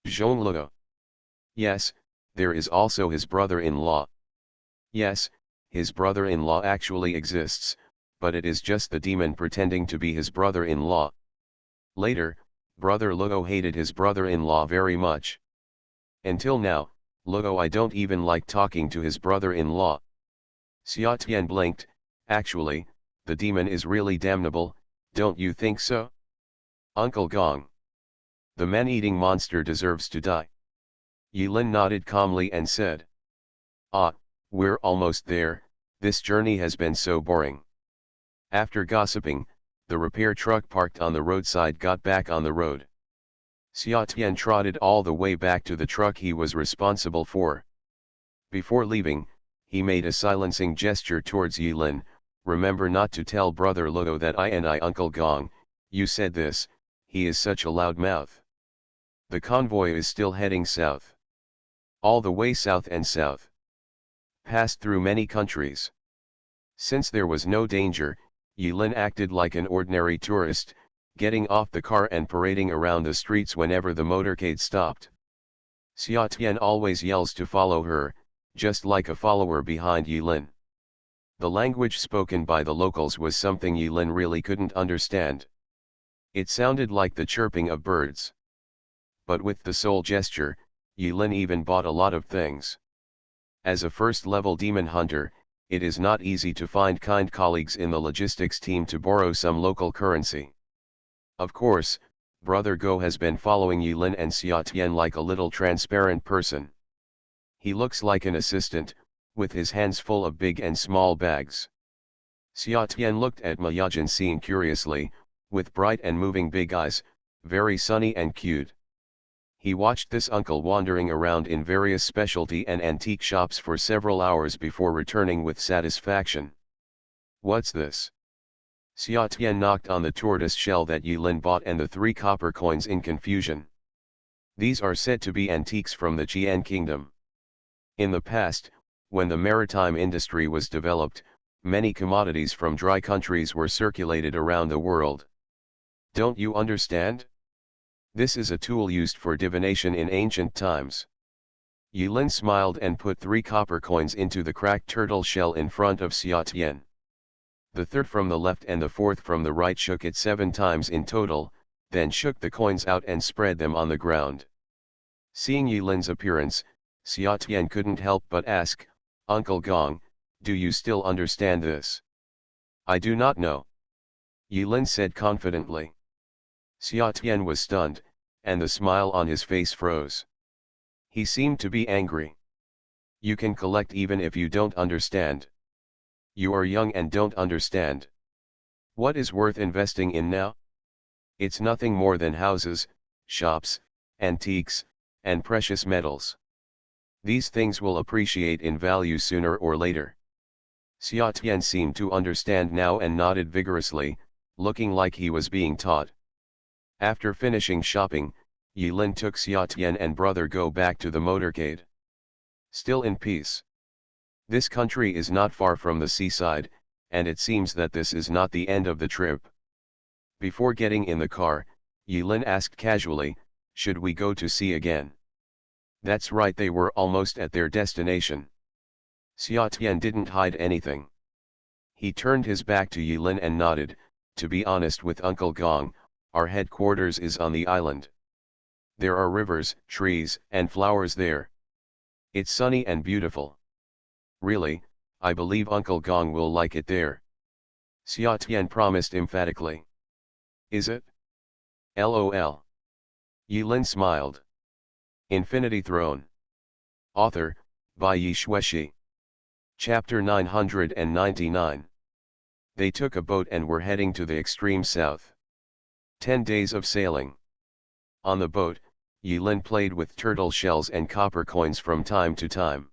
Zhongluo. Yes, there is also his brother-in-law. Yes, his brother-in-law actually exists, but it is just the demon pretending to be his brother-in-law. Later, Brother Luo hated his brother-in-law very much. Until now, Luo I don't even like talking to his brother-in-law. Xia Tian blinked, actually, the demon is really damnable, don't you think so? Uncle Gong. The man-eating monster deserves to die. Yilin nodded calmly and said. Ah, we're almost there, this journey has been so boring. After gossiping, the repair truck parked on the roadside got back on the road. Xia Tian trotted all the way back to the truck he was responsible for. Before leaving, he made a silencing gesture towards Yilin. Remember not to tell Brother Luo that I Uncle Gong, you said this, he is such a loud mouth. The convoy is still heading south. All the way south and south. Passed through many countries. Since there was no danger, Yilin acted like an ordinary tourist, getting off the car and parading around the streets whenever the motorcade stopped. Xia Tian always yells to follow her, just like a follower behind Yilin. The language spoken by the locals was something Yilin really couldn't understand. It sounded like the chirping of birds. But with the sole gesture, Yilin even bought a lot of things. As a first-level demon hunter, it is not easy to find kind colleagues in the logistics team to borrow some local currency. Of course, Brother Go has been following Yilin and Xia Tian like a little transparent person. He looks like an assistant, with his hands full of big and small bags. Xia Tian looked at Ma Yajin curiously, with bright and moving big eyes, very sunny and cute. He watched this uncle wandering around in various specialty and antique shops for several hours before returning with satisfaction. What's this? Xia Tian knocked on the tortoise shell that Yilin bought and the 3 copper coins in confusion. These are said to be antiques from the Qian kingdom. In the past, when the maritime industry was developed, many commodities from dry countries were circulated around the world. Don't you understand? This is a tool used for divination in ancient times. Yilin smiled and put 3 copper coins into the cracked turtle shell in front of Xia Tian. The third from the left and the fourth from the right shook it 7 times in total, then shook the coins out and spread them on the ground. Seeing Yilin's appearance, Xia Tian couldn't help but ask, Uncle Gong, do you still understand this? I do not know. Yilin said confidently. Xia Tian was stunned, and the smile on his face froze. He seemed to be angry. You can collect even if you don't understand. You are young and don't understand. What is worth investing in now? It's nothing more than houses, shops, antiques, and precious metals. These things will appreciate in value sooner or later. Xia Tian seemed to understand now and nodded vigorously, looking like he was being taught. After finishing shopping, Yilin took Xia Tian and Brother Go back to the motorcade. Still in peace. This country is not far from the seaside, and it seems that this is not the end of the trip. Before getting in the car, Yilin asked casually, should we go to sea again? That's right, they were almost at their destination. Xia Tian didn't hide anything. He turned his back to Yilin and nodded, to be honest with Uncle Gong, our headquarters is on the island. There are rivers, trees, and flowers there. It's sunny and beautiful. Really, I believe Uncle Gong will like it there. Xia Tian promised emphatically. Is it? LOL. Yilin smiled. Infinity Throne. Author, by Yi Shueshi. Chapter 999. They took a boat and were heading to the extreme south. 10 days of sailing. On the boat, Yilin played with turtle shells and copper coins from time to time.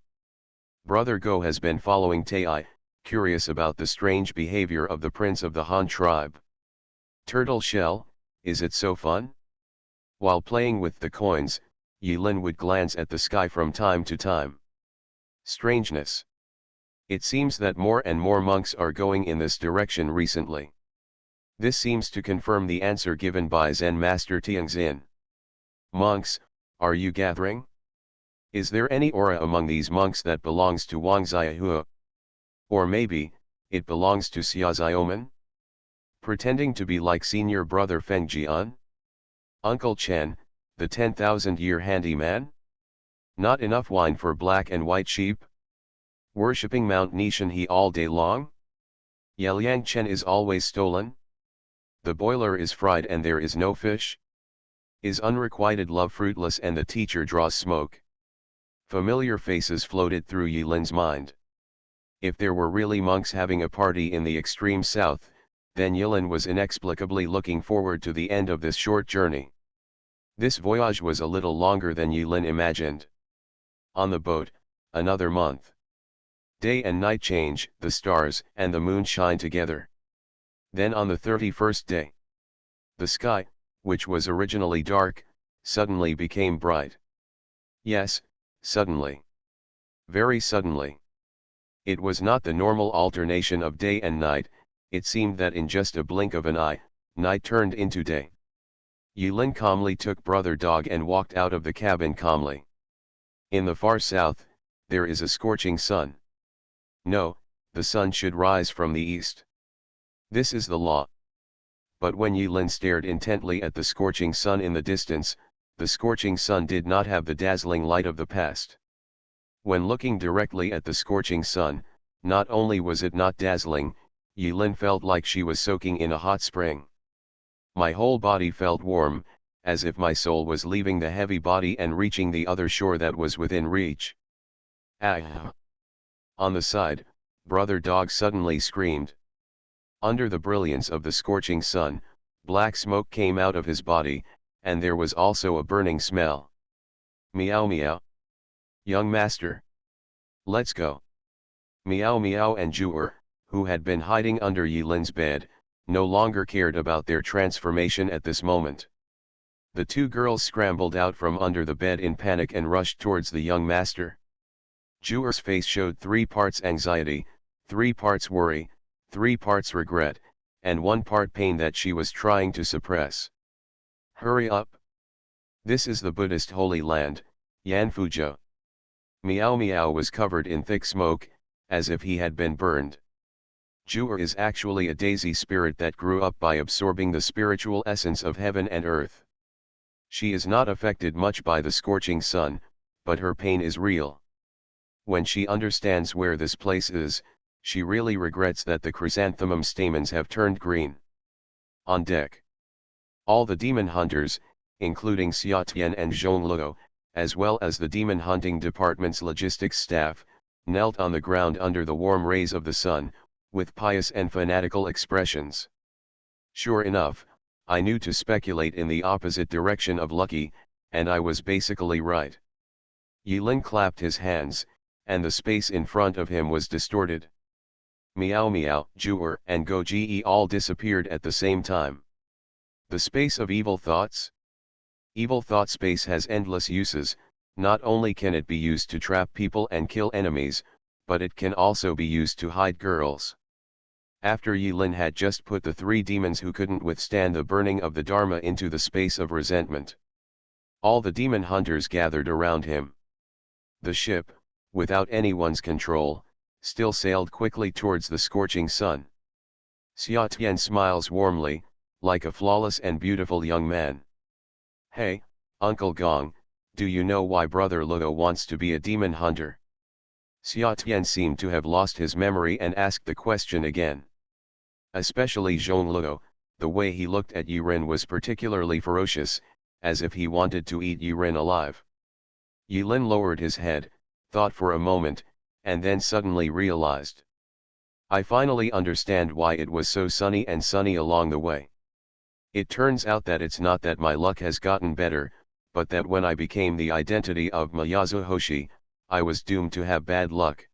Brother Go has been following Tai, curious about the strange behavior of the prince of the Han tribe. Turtle shell, is it so fun? While playing with the coins, Yilin would glance at the sky from time to time. Strangeness. It seems that more and more monks are going in this direction recently. This seems to confirm the answer given by Zen Master Tianxin. Monks, are you gathering? Is there any aura among these monks that belongs to Wang Xiaohu? Or maybe, it belongs to Xia Xiaoman? Pretending to be like senior brother Feng Jian? Uncle Chen, the 10,000-year handyman? Not enough wine for black and white sheep? Worshipping Mount Nishan he all day long? Yeliang Chen is always stolen? The boiler is fried and there is no fish? Is unrequited love fruitless and the teacher draws smoke? Familiar faces floated through Yilin's mind. If there were really monks having a party in the extreme south, then Yilin was inexplicably looking forward to the end of this short journey. This voyage was a little longer than Yilin imagined. On the boat, another month. Day and night change, the stars and the moon shine together. Then on the 31st day, the sky, which was originally dark, suddenly became bright. Yes, suddenly. Very suddenly. It was not the normal alternation of day and night, it seemed that in just a blink of an eye, night turned into day. Yilin calmly took Brother Dog and walked out of the cabin calmly. In the far south, there is a scorching sun. No, the sun should rise from the east. This is the law. But when Yilin stared intently at the scorching sun in the distance, the scorching sun did not have the dazzling light of the past. When looking directly at the scorching sun, not only was it not dazzling, Yilin felt like she was soaking in a hot spring. My whole body felt warm, as if my soul was leaving the heavy body and reaching the other shore that was within reach. Ah! On the side, Brother Dog suddenly screamed. Under the brilliance of the scorching sun, black smoke came out of his body, and there was also a burning smell. Meow meow. Young master. Let's go. Meow meow and Jewel, who had been hiding under Yilin's bed, no longer cared about their transformation at this moment. The two girls scrambled out from under the bed in panic and rushed towards the young master. Jewel's face showed 3 parts anxiety, 3 parts worry, 3 parts regret, and 1 part pain that she was trying to suppress. Hurry up! This is the Buddhist holy land, Yanfuzhou. Meow Meow was covered in thick smoke, as if he had been burned. Jewel is actually a daisy spirit that grew up by absorbing the spiritual essence of heaven and earth. She is not affected much by the scorching sun, but her pain is real. When she understands where this place is, she really regrets that the chrysanthemum stamens have turned green. On deck, all the demon hunters, including Xia Tian and Zhongluo, as well as the demon hunting department's logistics staff, knelt on the ground under the warm rays of the sun, with pious and fanatical expressions. Sure enough, I knew to speculate in the opposite direction of Lucky, and I was basically right. Yilin clapped his hands, and the space in front of him was distorted. Meow Meow, Jewel, and Goji all disappeared at the same time. The space of evil thoughts? Evil thought space has endless uses. Not only can it be used to trap people and kill enemies, but it can also be used to hide girls. After Yilin had just put the 3 demons who couldn't withstand the burning of the Dharma into the space of resentment, all the demon hunters gathered around him. The ship, without anyone's control, still sailed quickly towards the scorching sun. Xia Tian smiles warmly, like a flawless and beautiful young man. Hey, Uncle Gong, do you know why Brother Luo wants to be a demon hunter? Xia Tian seemed to have lost his memory and asked the question again. Especially Zhongluo, the way he looked at Yiren was particularly ferocious, as if he wanted to eat Yiren alive. Yilin lowered his head, thought for a moment, and then suddenly realized. I finally understand why it was so sunny and sunny along the way. It turns out that it's not that my luck has gotten better, but that when I became the identity of Miyazu Hoshi, I was doomed to have bad luck.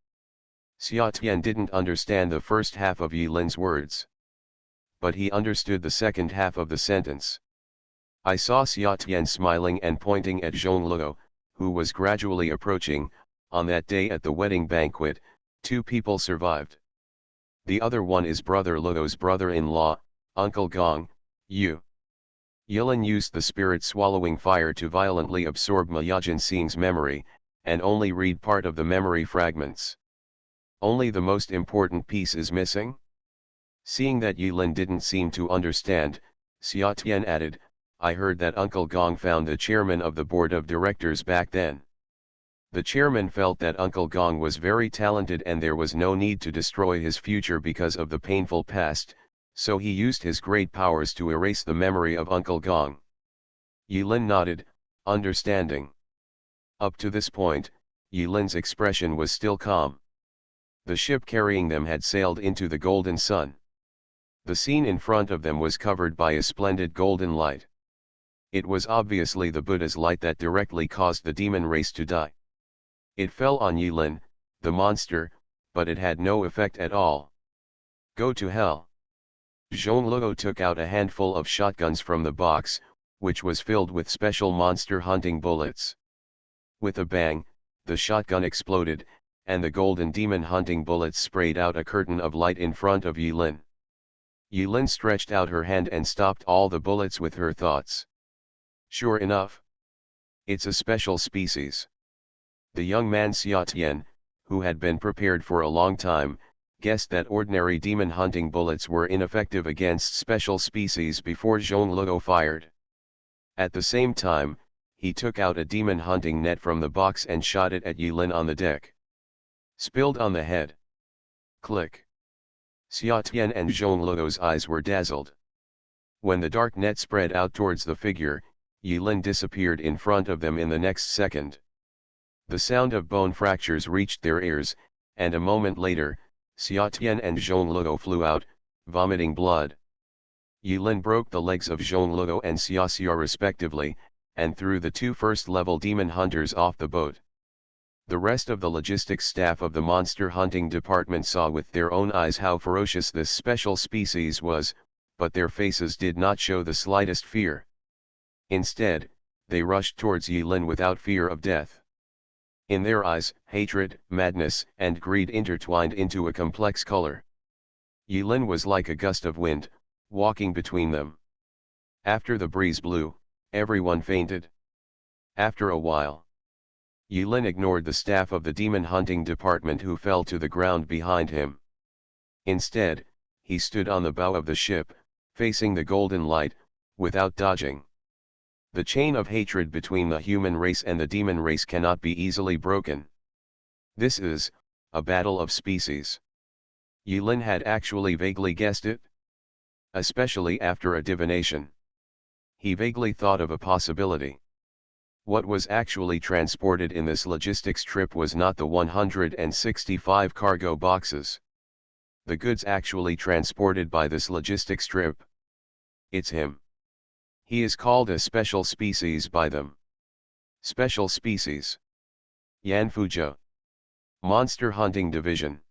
Xia Tian didn't understand the first half of Yilin's words. But he understood the second half of the sentence. I saw Xia Tian smiling and pointing at Zhongluo, who was gradually approaching. On that day at the wedding banquet, 2 people survived. The other one is Brother Luo's brother-in-law, Uncle Gong, Yu. Yilin used the spirit swallowing fire to violently absorb Miyajan Xing's memory, and only read part of the memory fragments. Only the most important piece is missing? Seeing that Yilin didn't seem to understand, Xia Tian added, I heard that Uncle Gong found the chairman of the board of directors back then. The chairman felt that Uncle Gong was very talented and there was no need to destroy his future because of the painful past, so he used his great powers to erase the memory of Uncle Gong. Yilin nodded, understanding. Up to this point, Yilin's expression was still calm. The ship carrying them had sailed into the golden sun. The scene in front of them was covered by a splendid golden light. It was obviously the Buddha's light that directly caused the demon race to die. It fell on Yilin, the monster, but it had no effect at all. Go to hell. Zhongluo took out a handful of shotguns from the box, which was filled with special monster hunting bullets. With a bang, the shotgun exploded, and the golden demon hunting bullets sprayed out a curtain of light in front of Yilin. Yilin stretched out her hand and stopped all the bullets with her thoughts. Sure enough. It's a special species. The young man Xia Tian, who had been prepared for a long time, guessed that ordinary demon hunting bullets were ineffective against special species before Zhongluo fired. At the same time, he took out a demon hunting net from the box and shot it at Yilin on the deck. Spilled on the head. Click. Xia Tian and Zhongluo's eyes were dazzled. When the dark net spread out towards the figure, Yilin disappeared in front of them in the next second. The sound of bone fractures reached their ears, and a moment later, Xia Tian and Zhongluo flew out, vomiting blood. Yilin broke the legs of Zhongluo and Xia respectively, and threw the two first-level demon hunters off the boat. The rest of the logistics staff of the monster hunting department saw with their own eyes how ferocious this special species was, but their faces did not show the slightest fear. Instead, they rushed towards Yilin without fear of death. In their eyes, hatred, madness, and greed intertwined into a complex color. Yilin was like a gust of wind, walking between them. After the breeze blew, everyone fainted. After a while, Yilin ignored the staff of the demon hunting department who fell to the ground behind him. Instead, he stood on the bow of the ship, facing the golden light, without dodging. The chain of hatred between the human race and the demon race cannot be easily broken. This is a battle of species. Yilin had actually vaguely guessed it. Especially after a divination. He vaguely thought of a possibility. What was actually transported in this logistics trip was not the 165 cargo boxes. The goods actually transported by this logistics trip. It's him. He is called a special species by them. Special species. Yanfuja. Monster Hunting Division.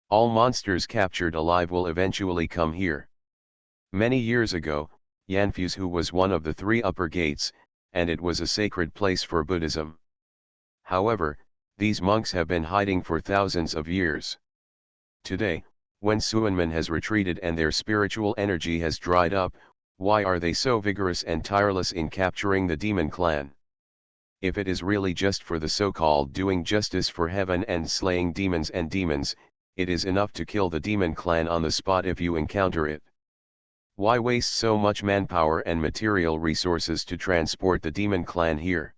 All monsters captured alive will eventually come here. Many years ago, Yanfus who was one of the three upper gates, and it was a sacred place for Buddhism. However, these monks have been hiding for thousands of years. Today, when Suanmen has retreated and their spiritual energy has dried up, why are they so vigorous and tireless in capturing the demon clan? If it is really just for the so-called doing justice for heaven and slaying demons, it is enough to kill the demon clan on the spot if you encounter it. Why waste so much manpower and material resources to transport the demon clan here?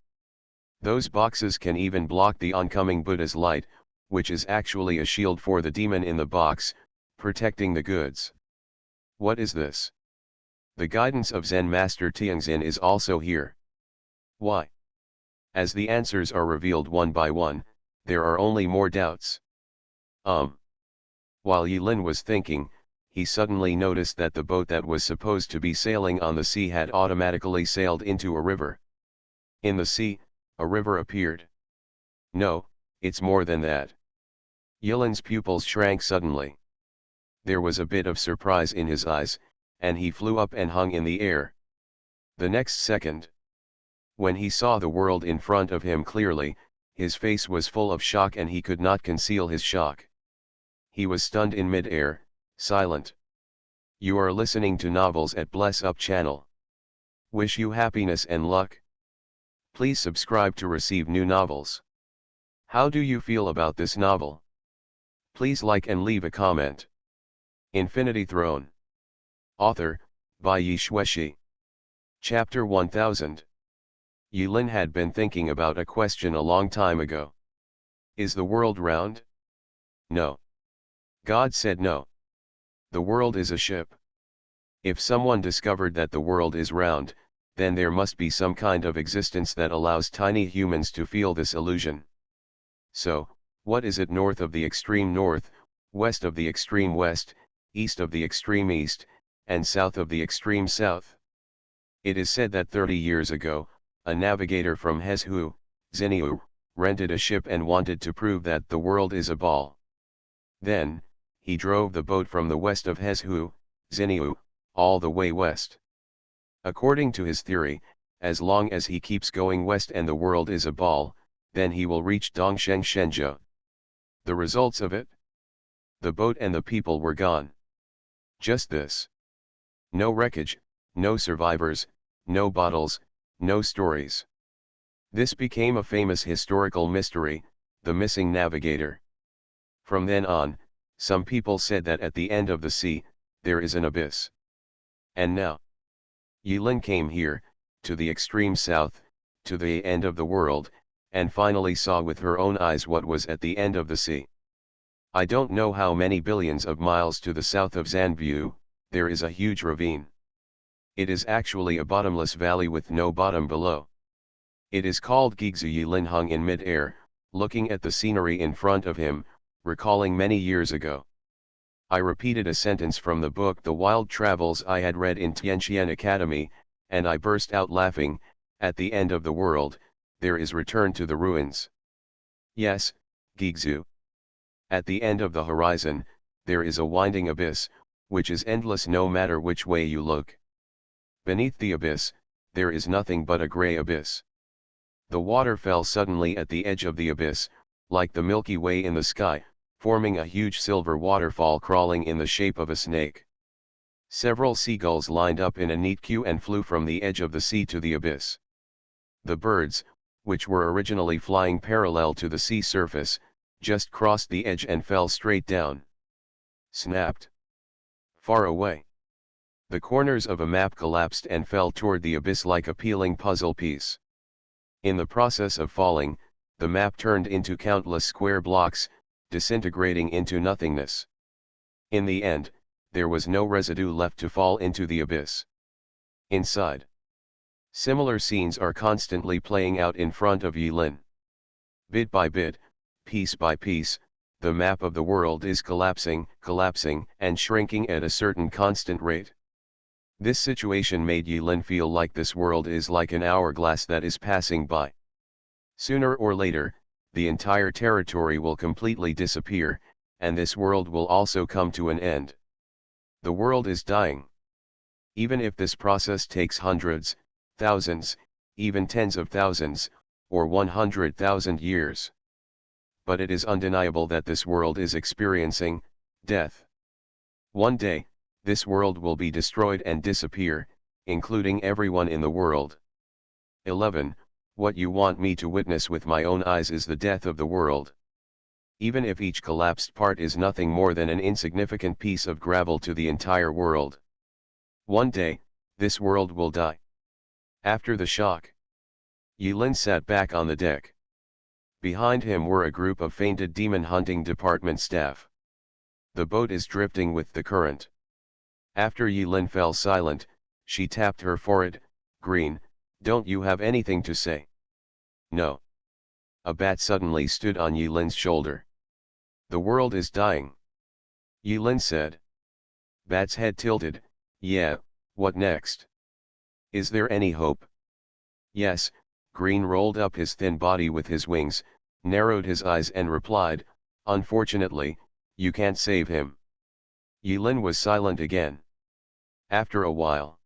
Those boxes can even block the oncoming Buddha's light, which is actually a shield for the demon in the box, protecting the goods. What is this? The guidance of Zen Master Tianxin is also here. Why? As the answers are revealed one by one, there are only more doubts. While Yilin was thinking, he suddenly noticed that the boat that was supposed to be sailing on the sea had automatically sailed into a river. In the sea, a river appeared. No, it's more than that. Yilin's pupils shrank suddenly. There was a bit of surprise in his eyes, and he flew up and hung in the air. The next second, when he saw the world in front of him clearly, his face was full of shock and he could not conceal his shock. He was stunned in mid-air, silent. You are listening to Novels at Bless Up channel. Wish you happiness and luck. Please subscribe to receive new novels. How do you feel about this novel? Please like and leave a comment. Infinity Throne. Author, by Yi Shueshi. Chapter 1000. Yilin had been thinking about a question a long time ago. Is the world round? No. God said no. The world is a ship. If someone discovered that the world is round, then there must be some kind of existence that allows tiny humans to feel this illusion. So, what is it north of the extreme north, west of the extreme west, east of the extreme east, and south of the extreme south? It is said that 30 years ago, a navigator from Hezhu, Zeniu, rented a ship and wanted to prove that the world is a ball. Then, he drove the boat from the west of Hezhu, Zeniu, all the way west. According to his theory, as long as he keeps going west and the world is a ball, then he will reach Dongsheng Shenzhou. The results of it? The boat and the people were gone. Just this. No wreckage, no survivors, no bottles, no stories. This became a famous historical mystery, the missing navigator. From then on, some people said that at the end of the sea, there is an abyss. And now, Yilin came here, to the extreme south, to the end of the world, and finally saw with her own eyes what was at the end of the sea. I don't know how many billions of miles to the south of Zanbu, there is a huge ravine. It is actually a bottomless valley with no bottom below. It is called Gigzu. Yilin hung in mid-air, looking at the scenery in front of him, recalling many years ago. I repeated a sentence from the book The Wild Travels I had read in Tianqian Academy, and I burst out laughing. At the end of the world, there is return to the ruins. Yes, Gigzu. At the end of the horizon, there is a winding abyss, which is endless no matter which way you look. Beneath the abyss, there is nothing but a grey abyss. The water fell suddenly at the edge of the abyss, like the Milky Way in the sky, forming a huge silver waterfall crawling in the shape of a snake. Several seagulls lined up in a neat queue and flew from the edge of the sea to the abyss. The birds, which were originally flying parallel to the sea surface, just crossed the edge and fell straight down. Snapped. Far away. The corners of a map collapsed and fell toward the abyss like a peeling puzzle piece. In the process of falling, the map turned into countless square blocks, disintegrating into nothingness. In the end, there was no residue left to fall into the abyss. Inside, similar scenes are constantly playing out in front of Yilin. Bit by bit, piece by piece, the map of the world is collapsing, and shrinking at a certain constant rate. This situation made Yilin feel like this world is like an hourglass that is passing by. Sooner or later, the entire territory will completely disappear, and this world will also come to an end. The world is dying. Even if this process takes hundreds, thousands, even tens of thousands, or 100,000 years. But it is undeniable that this world is experiencing death. One day, this world will be destroyed and disappear, including everyone in the world. 11. What you want me to witness with my own eyes is the death of the world. Even if each collapsed part is nothing more than an insignificant piece of gravel to the entire world. One day, this world will die. After the shock, Yilin sat back on the deck. Behind him were a group of fainted demon hunting department staff. The boat is drifting with the current. After Yilin fell silent, she tapped her forehead. Green, don't you have anything to say? No. A bat suddenly stood on Yilin's shoulder. The world is dying. Yilin said. Bat's head tilted. Yeah, what next? Is there any hope? Yes. Green rolled up his thin body with his wings, narrowed his eyes and replied, unfortunately, you can't save him. Yilin was silent again. After a while,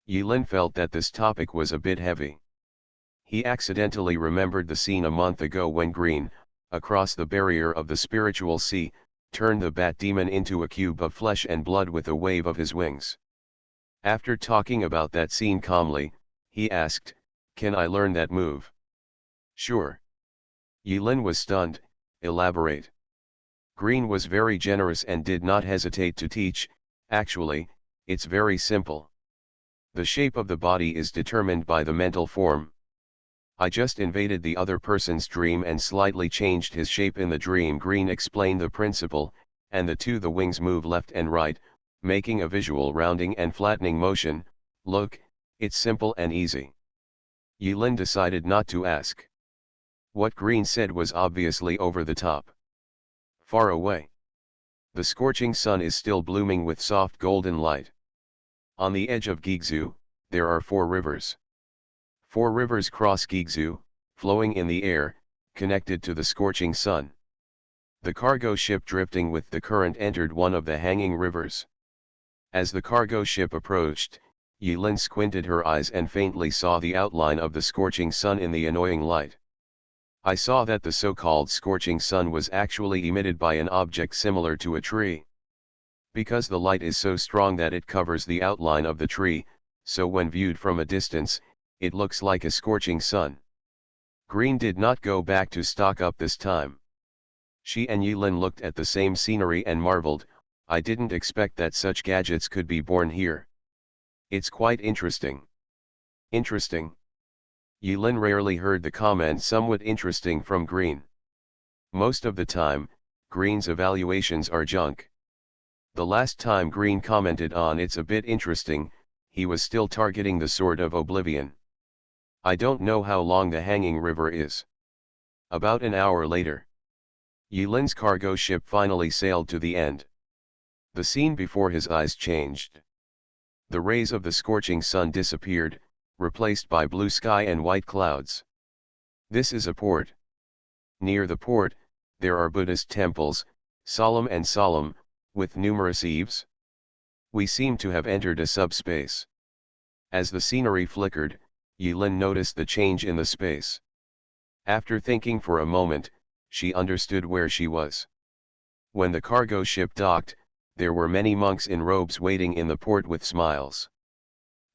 Yilin felt that this topic was a bit heavy. He accidentally remembered the scene a month ago when Green, across the barrier of the spiritual sea, turned the bat demon into a cube of flesh and blood with a wave of his wings. After talking about that scene calmly, he asked, can I learn that move? Sure. Yilin was stunned. Elaborate. Green was very generous and did not hesitate to teach. Actually, it's very simple. The shape of the body is determined by the mental form. I just invaded the other person's dream and slightly changed his shape in the dream. Green explained the principle, and the wings move left and right, making a visual rounding and flattening motion. Look, it's simple and easy. Yilin decided not to ask. What Green said was obviously over the top. Far away, the scorching sun is still blooming with soft golden light. On the edge of Gigzu, there are 4 rivers. 4 rivers cross Gigzu, flowing in the air, connected to the scorching sun. The cargo ship drifting with the current entered one of the hanging rivers. As the cargo ship approached, Yilin squinted her eyes and faintly saw the outline of the scorching sun in the annoying light. I saw that the so-called scorching sun was actually emitted by an object similar to a tree. Because the light is so strong that it covers the outline of the tree, so when viewed from a distance, it looks like a scorching sun. Green did not go back to stock up this time. She and Yilin looked at the same scenery and marveled, I didn't expect that such gadgets could be born here. It's quite interesting. Interesting. Yilin rarely heard the comment somewhat interesting from Green. Most of the time, Green's evaluations are junk. The last time Green commented on it's a bit interesting, he was still targeting the Sword of Oblivion. I don't know how long the hanging river is. About an hour later, Yilin's cargo ship finally sailed to the end. The scene before his eyes changed. The rays of the scorching sun disappeared, replaced by blue sky and white clouds. This is a port. Near the port, there are Buddhist temples, solemn and solemn, with numerous eaves. We seem to have entered a subspace. As the scenery flickered, Yilin noticed the change in the space. After thinking for a moment, she understood where she was. When the cargo ship docked, there were many monks in robes waiting in the port with smiles.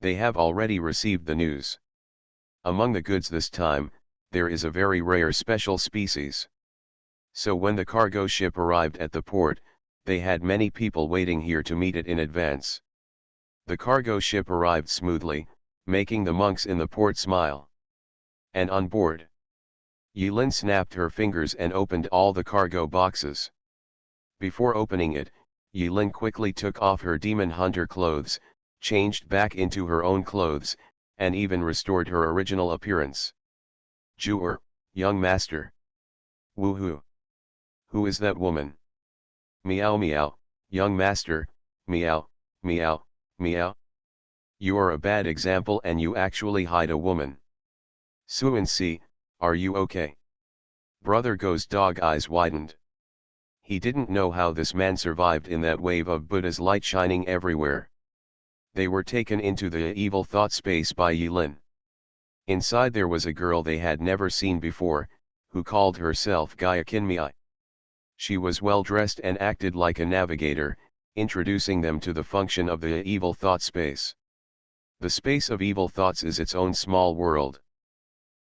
They have already received the news. Among the goods this time, there is a very rare special species. So when the cargo ship arrived at the port, they had many people waiting here to meet it in advance. The cargo ship arrived smoothly, making the monks in the port smile. And on board, Yilin snapped her fingers and opened all the cargo boxes. Before opening it, Yilin quickly took off her demon hunter clothes, changed back into her own clothes, and even restored her original appearance. Jewer, young master. Woohoo! Who is that woman? Meow meow, young master, meow, meow, meow. You are a bad example and you actually hide a woman. Suan-si, are you okay? Brother Go's dog eyes widened. He didn't know how this man survived in that wave of Buddha's light shining everywhere. They were taken into the evil thought space by Yilin. Inside there was a girl they had never seen before, who called herself Gaia Kinmei. She was well dressed and acted like a navigator, introducing them to the function of the evil thought space. The space of evil thoughts is its own small world.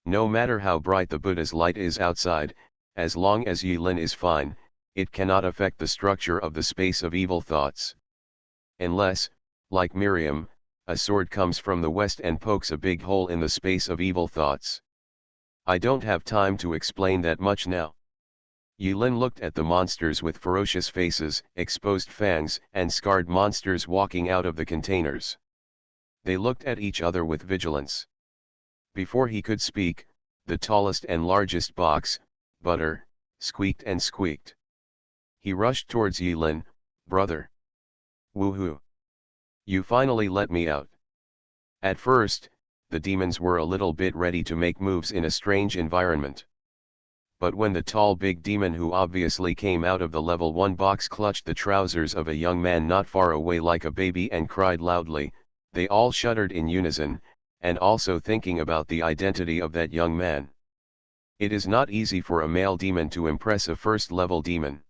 No matter how bright the Buddha's light is outside, as long as Yilin is fine, it cannot affect the structure of the space of evil thoughts. Unless, like Miriam, a sword comes from the west and pokes a big hole in the space of evil thoughts. I don't have time to explain that much now. Yilin looked at the monsters with ferocious faces, exposed fangs, and scarred monsters walking out of the containers. They looked at each other with vigilance. Before he could speak, the tallest and largest box, butter, squeaked and squeaked. He rushed towards Yilin, brother. Woohoo! You finally let me out. At first, the demons were a little bit ready to make moves in a strange environment. But when the tall big demon who obviously came out of the level 1 box clutched the trousers of a young man not far away like a baby and cried loudly, they all shuddered in unison, and also thinking about the identity of that young man. It is not easy for a male demon to impress a first-level demon.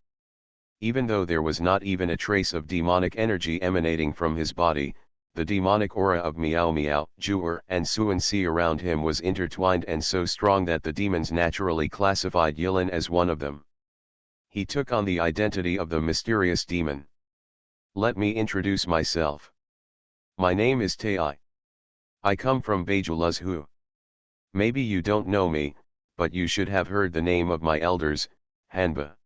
Even though there was not even a trace of demonic energy emanating from his body, the demonic aura of Meow Meow, Jewer, and Suan-si around him was intertwined and so strong that the demons naturally classified Yilin as one of them. He took on the identity of the mysterious demon. Let me introduce myself. My name is Tai. I come from Bajuluzhu. Maybe you don't know me, but you should have heard the name of my elders, Hanba.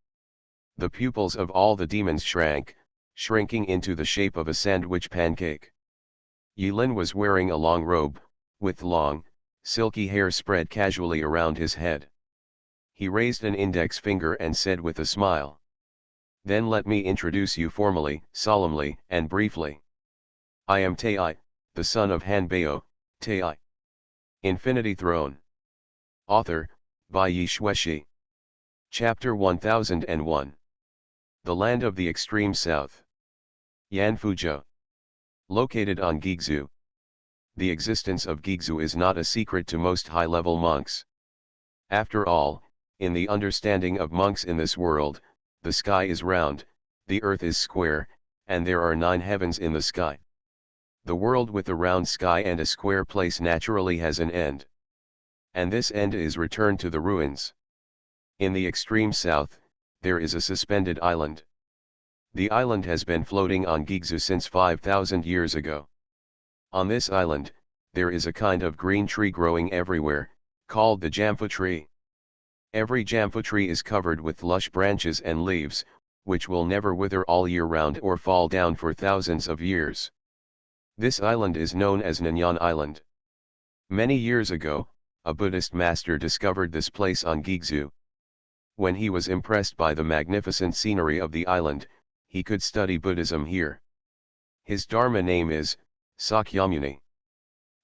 The pupils of all the demons shrank, shrinking into the shape of a sandwich pancake. Yilin was wearing a long robe, with long, silky hair spread casually around his head. He raised an index finger and said with a smile. Then let me introduce you formally, solemnly, and briefly. I am Tei, the son of Hanbei, Tei. Infinity Throne. Author, by Yi Shueshi. Chapter 1001. The Land of the Extreme South. Yanfuzhou. Located on Guizhou. The existence of Guizhou is not a secret to most high-level monks. After all, in the understanding of monks in this world, the sky is round, the earth is square, and there are 9 heavens in the sky. The world with a round sky and a square place naturally has an end. And this end is return to the ruins. In the extreme south, there is a suspended island. The island has been floating on Guizhou since 5,000 years ago. On this island, there is a kind of green tree growing everywhere, called the Jamfu tree. Every Jamfu tree is covered with lush branches and leaves, which will never wither all year round or fall down for thousands of years. This island is known as Nanyang Island. Many years ago, a Buddhist master discovered this place on Guizhou. When he was impressed by the magnificent scenery of the island, he could study Buddhism here. His Dharma name is Sakyamuni.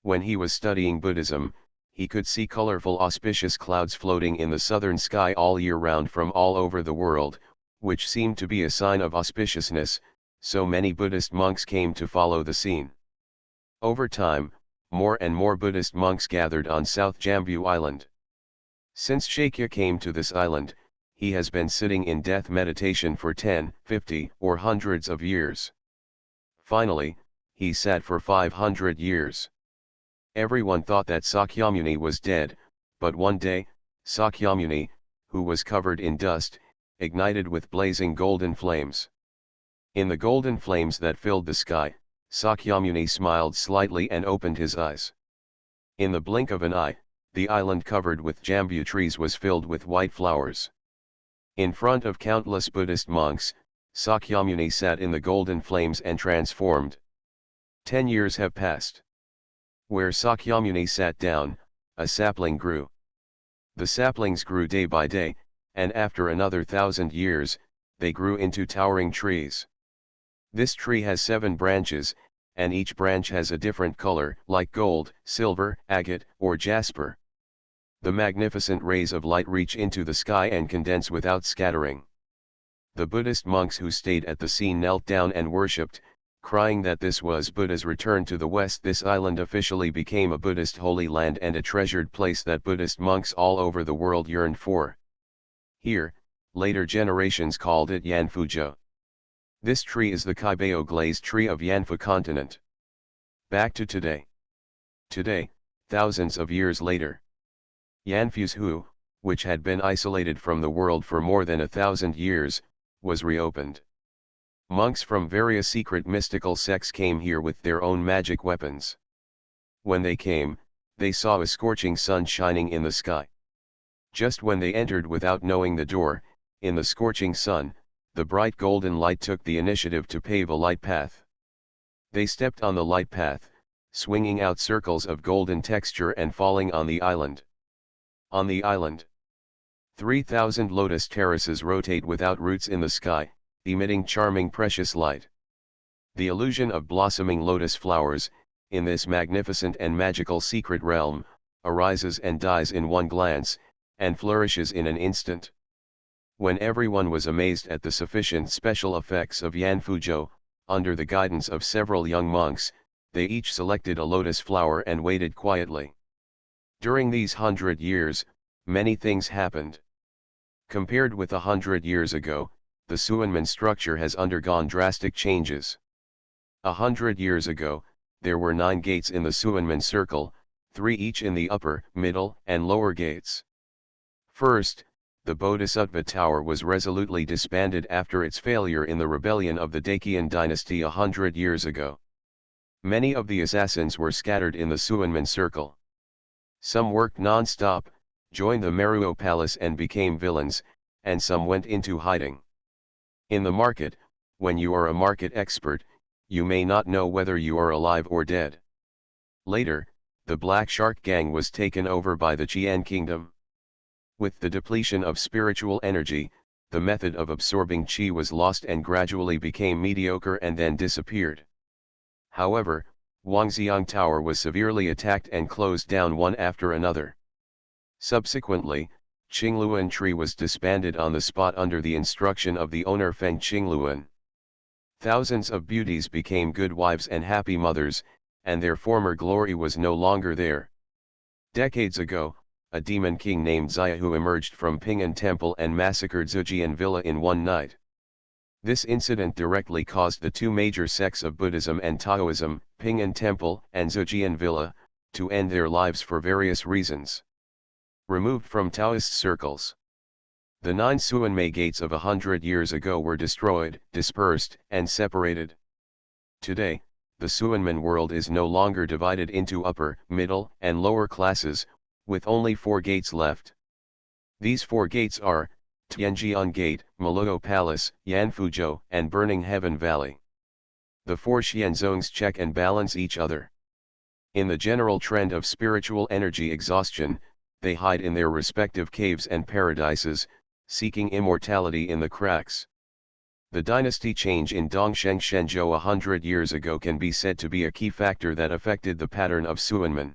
When he was studying Buddhism, he could see colorful auspicious clouds floating in the southern sky all year round from all over the world, which seemed to be a sign of auspiciousness, so many Buddhist monks came to follow the scene. Over time, more and more Buddhist monks gathered on South Jambu Island. Since Shakya came to this island, he has been sitting in death meditation for 10, 50, or hundreds of years. Finally, he sat for 500 years. Everyone thought that Sakyamuni was dead, but one day, Sakyamuni, who was covered in dust, ignited with blazing golden flames. In the golden flames that filled the sky, Sakyamuni smiled slightly and opened his eyes. In the blink of an eye, the island covered with jambu trees was filled with white flowers. In front of countless Buddhist monks, Sakyamuni sat in the golden flames and transformed. 10 years have passed. Where Sakyamuni sat down, a sapling grew. The saplings grew day by day, and after another 1,000 years, they grew into towering trees. This tree has 7 branches, and each branch has a different color, like gold, silver, agate, or jasper. The magnificent rays of light reach into the sky and condense without scattering. The Buddhist monks who stayed at the scene knelt down and worshipped, crying that this was Buddha's return to the West. This island officially became a Buddhist holy land and a treasured place that Buddhist monks all over the world yearned for. Here, later generations called it Yanfuzhou. This tree is the Kaibao glazed tree of Yanfu continent. Back to today. Today, thousands of years later, Yanfuzhou, which had been isolated from the world for more than 1,000 years, was reopened. Monks from various secret mystical sects came here with their own magic weapons. When they came, they saw a scorching sun shining in the sky. Just when they entered without knowing the door, in the scorching sun, the bright golden light took the initiative to pave a light path. They stepped on the light path, swinging out circles of golden texture and falling on the island. On the island, 3,000 lotus terraces rotate without roots in the sky, emitting charming precious light. The illusion of blossoming lotus flowers, in this magnificent and magical secret realm, arises and dies in one glance, and flourishes in an instant. When everyone was amazed at the sufficient special effects of Yanfuzhou, under the guidance of several young monks, they each selected a lotus flower and waited quietly. During these 100 years, many things happened. Compared with 100 years ago, the Suanmen structure has undergone drastic changes. 100 years ago, there were 9 gates in the Suanmen circle, 3 each in the upper, middle, and lower gates. First, the Bodhisattva Tower was resolutely disbanded after its failure in the rebellion of the Dakian dynasty 100 years ago. Many of the assassins were scattered in the Suanmen circle. Some worked non-stop, joined the Meruo palace and became villains, and some went into hiding. In the market, when you are a market expert, you may not know whether you are alive or dead. Later, the Black Shark Gang was taken over by the Qian Kingdom. With the depletion of spiritual energy, the method of absorbing qi was lost and gradually became mediocre and then disappeared. However, Wangxiang Tower was severely attacked and closed down one after another. Subsequently, Qingluan Tree was disbanded on the spot under the instruction of the owner Feng Qingluan. Thousands of beauties became good wives and happy mothers, and their former glory was no longer there. Decades ago, a demon king named Xiaohu emerged from Ping'an Temple and massacred Zhejian Villa in one night. This incident directly caused the two major sects of Buddhism and Taoism, Ping'an Temple and Zhejian Villa, to end their lives for various reasons. Removed from Taoist circles. The 9 Suanmei gates of 100 years ago were destroyed, dispersed, and separated. Today, the Suanmen world is no longer divided into upper, middle, and lower classes, with only 4 gates left. These 4 gates are, Tianjian Gate, Maluo Palace, Yanfuzhou, and Burning Heaven Valley. The 4 Xianzongs check and balance each other. In the general trend of spiritual energy exhaustion, they hide in their respective caves and paradises, seeking immortality in the cracks. The dynasty change in Dongsheng Shenzhou 100 years ago can be said to be a key factor that affected the pattern of Suanmen.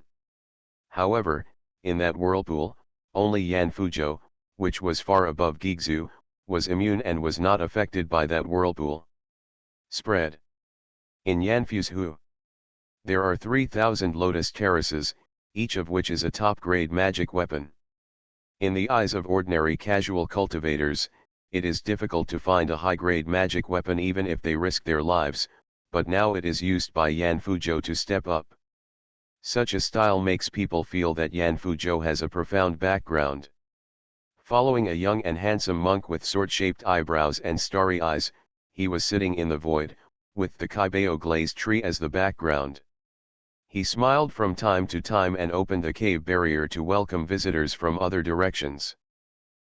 However, in that whirlpool, only Yanfuzhou, which was far above Guizhou, was immune and was not affected by that whirlpool. Spread. In Yanfuzhou, there are 3,000 lotus terraces, each of which is a top-grade magic weapon. In the eyes of ordinary casual cultivators, it is difficult to find a high-grade magic weapon even if they risk their lives, but now it is used by Yanfuzhou to step up. Such a style makes people feel that Yanfuzhou has a profound background. Following a young and handsome monk with sword-shaped eyebrows and starry eyes, he was sitting in the void, with the Kaibao glazed tree as the background. He smiled from time to time and opened the cave barrier to welcome visitors from other directions.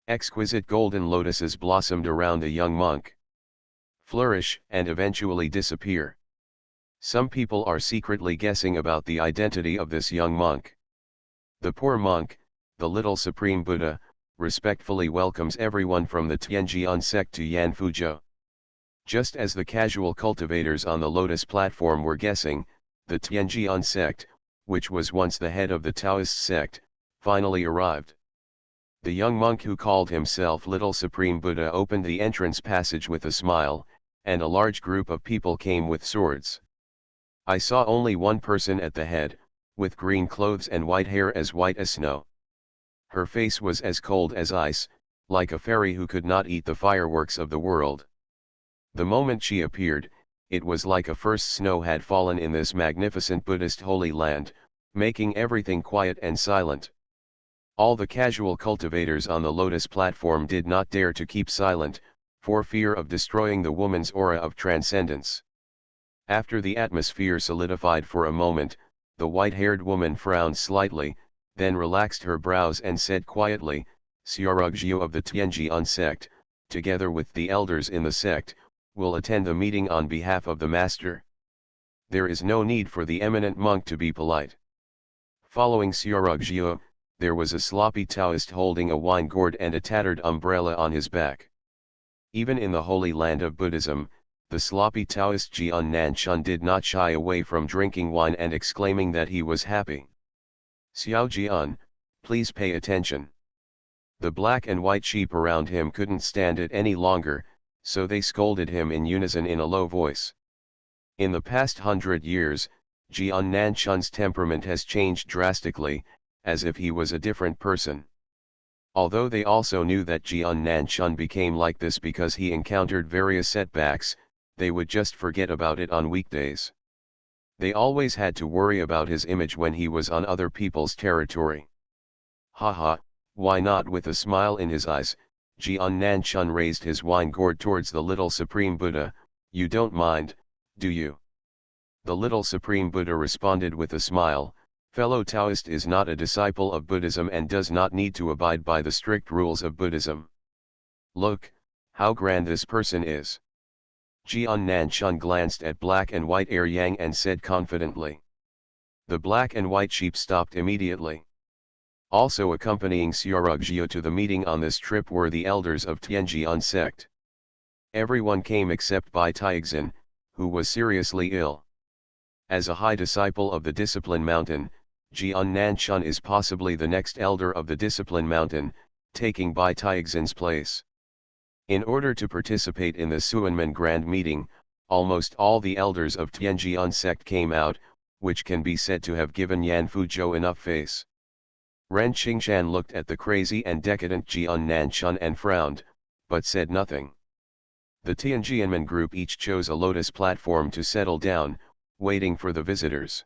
Exquisite golden lotuses blossomed around the young monk, flourish and eventually disappear. Some people are secretly guessing about the identity of this young monk. The poor monk, the little Supreme Buddha, respectfully welcomes everyone from the Tianjian sect to Yanfuzhou. Just as the casual cultivators on the lotus platform were guessing, the Tianjian sect, which was once the head of the Taoist sect, finally arrived. The young monk who called himself Little Supreme Buddha opened the entrance passage with a smile, and a large group of people came with swords. I saw only one person at the head, with green clothes and white hair as white as snow. Her face was as cold as ice, like a fairy who could not eat the fireworks of the world. The moment she appeared, it was like a first snow had fallen in this magnificent Buddhist holy land, making everything quiet and silent. All the casual cultivators on the lotus platform did not dare to keep silent, for fear of destroying the woman's aura of transcendence. After the atmosphere solidified for a moment, the white-haired woman frowned slightly, then relaxed her brows and said quietly, Xiaorugjiu of the Tianjian sect, together with the elders in the sect, will attend the meeting on behalf of the master. There is no need for the eminent monk to be polite. Following Xiaorugjiu, there was a sloppy Taoist holding a wine gourd and a tattered umbrella on his back. Even in the holy land of Buddhism, the sloppy Taoist Jian Nanchun did not shy away from drinking wine and exclaiming that he was happy. Xiao Jian, please pay attention. The black and white sheep around him couldn't stand it any longer, so they scolded him in unison in a low voice. In the past 100 years, Jian Nanchun's temperament has changed drastically, as if he was a different person. Although they also knew that Jian Nanchun became like this because he encountered various setbacks, they would just forget about it on weekdays. They always had to worry about his image when he was on other people's territory. Haha, why not? With a smile in his eyes, Jian Nanchun raised his wine gourd towards the little Supreme Buddha. You don't mind, do you? The little Supreme Buddha responded with a smile, fellow Taoist is not a disciple of Buddhism and does not need to abide by the strict rules of Buddhism. Look, how grand this person is. Jian Nanchun glanced at black and white air yang and said confidently. The black and white sheep stopped immediately. Also accompanying Xiaorugjiu to the meeting on this trip were the elders of Tianjian sect. Everyone came except Bai Taixin, who was seriously ill. As a high disciple of the Discipline Mountain, Jian Nanshun is possibly the next elder of the Discipline Mountain, taking Bai Taixin's place. In order to participate in the Suanmen Grand Meeting, almost all the elders of Tianjian sect came out, which can be said to have given Yan Fuzhou enough face. Ren Qingshan looked at the crazy and decadent Jian Nanshun and frowned, but said nothing. The Tianjianmen group each chose a lotus platform to settle down, waiting for the visitors.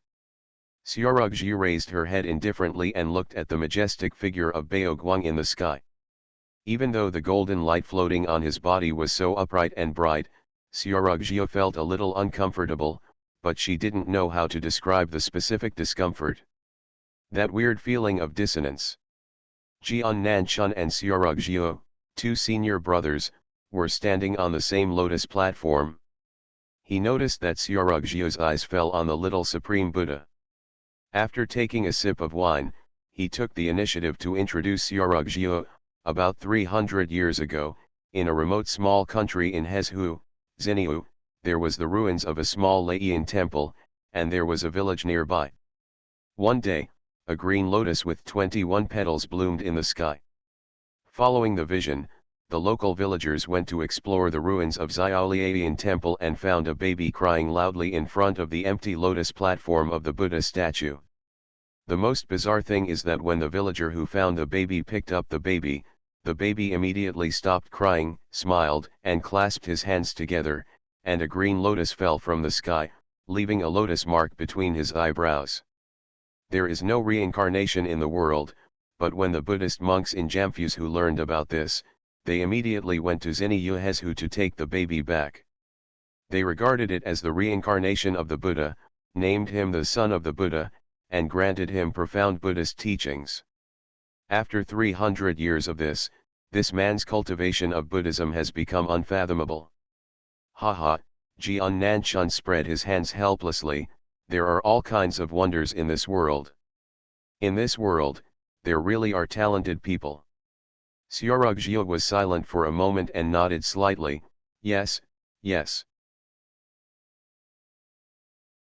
Xiaorugji raised her head indifferently and looked at the majestic figure of Baoguang in the sky. Even though the golden light floating on his body was so upright and bright, Xiaorugji felt a little uncomfortable, but she didn't know how to describe the specific discomfort. That weird feeling of dissonance. Jian Nanshun and Xiaorugji, two senior brothers, were standing on the same lotus platform. He noticed that Xiaorugji's eyes fell on the little Supreme Buddha. After taking a sip of wine, he took the initiative to introduce Xiaorugji. About 300 years ago, in a remote small country in Hezhu, Xinyu, there was the ruins of a small Laiyan temple, and there was a village nearby. One day, a green lotus with 21 petals bloomed in the sky. Following the vision, the local villagers went to explore the ruins of Xiaolian temple and found a baby crying loudly in front of the empty lotus platform of the Buddha statue. The most bizarre thing is that when the villager who found the baby picked up the baby immediately stopped crying, smiled, and clasped his hands together, and a green lotus fell from the sky, leaving a lotus mark between his eyebrows. There is no reincarnation in the world, but when the Buddhist monks in Jamphuzhu learned about this, they immediately went to Xinyu Hezhu to take the baby back. They regarded it as the reincarnation of the Buddha, named him the son of the Buddha, and granted him profound Buddhist teachings. After 300 years of this man's cultivation of Buddhism has become unfathomable. Haha, Jian Nanshun spread his hands helplessly. There are all kinds of wonders in this world. In this world, there really are talented people. Xiaorugji was silent for a moment and nodded slightly, yes, yes.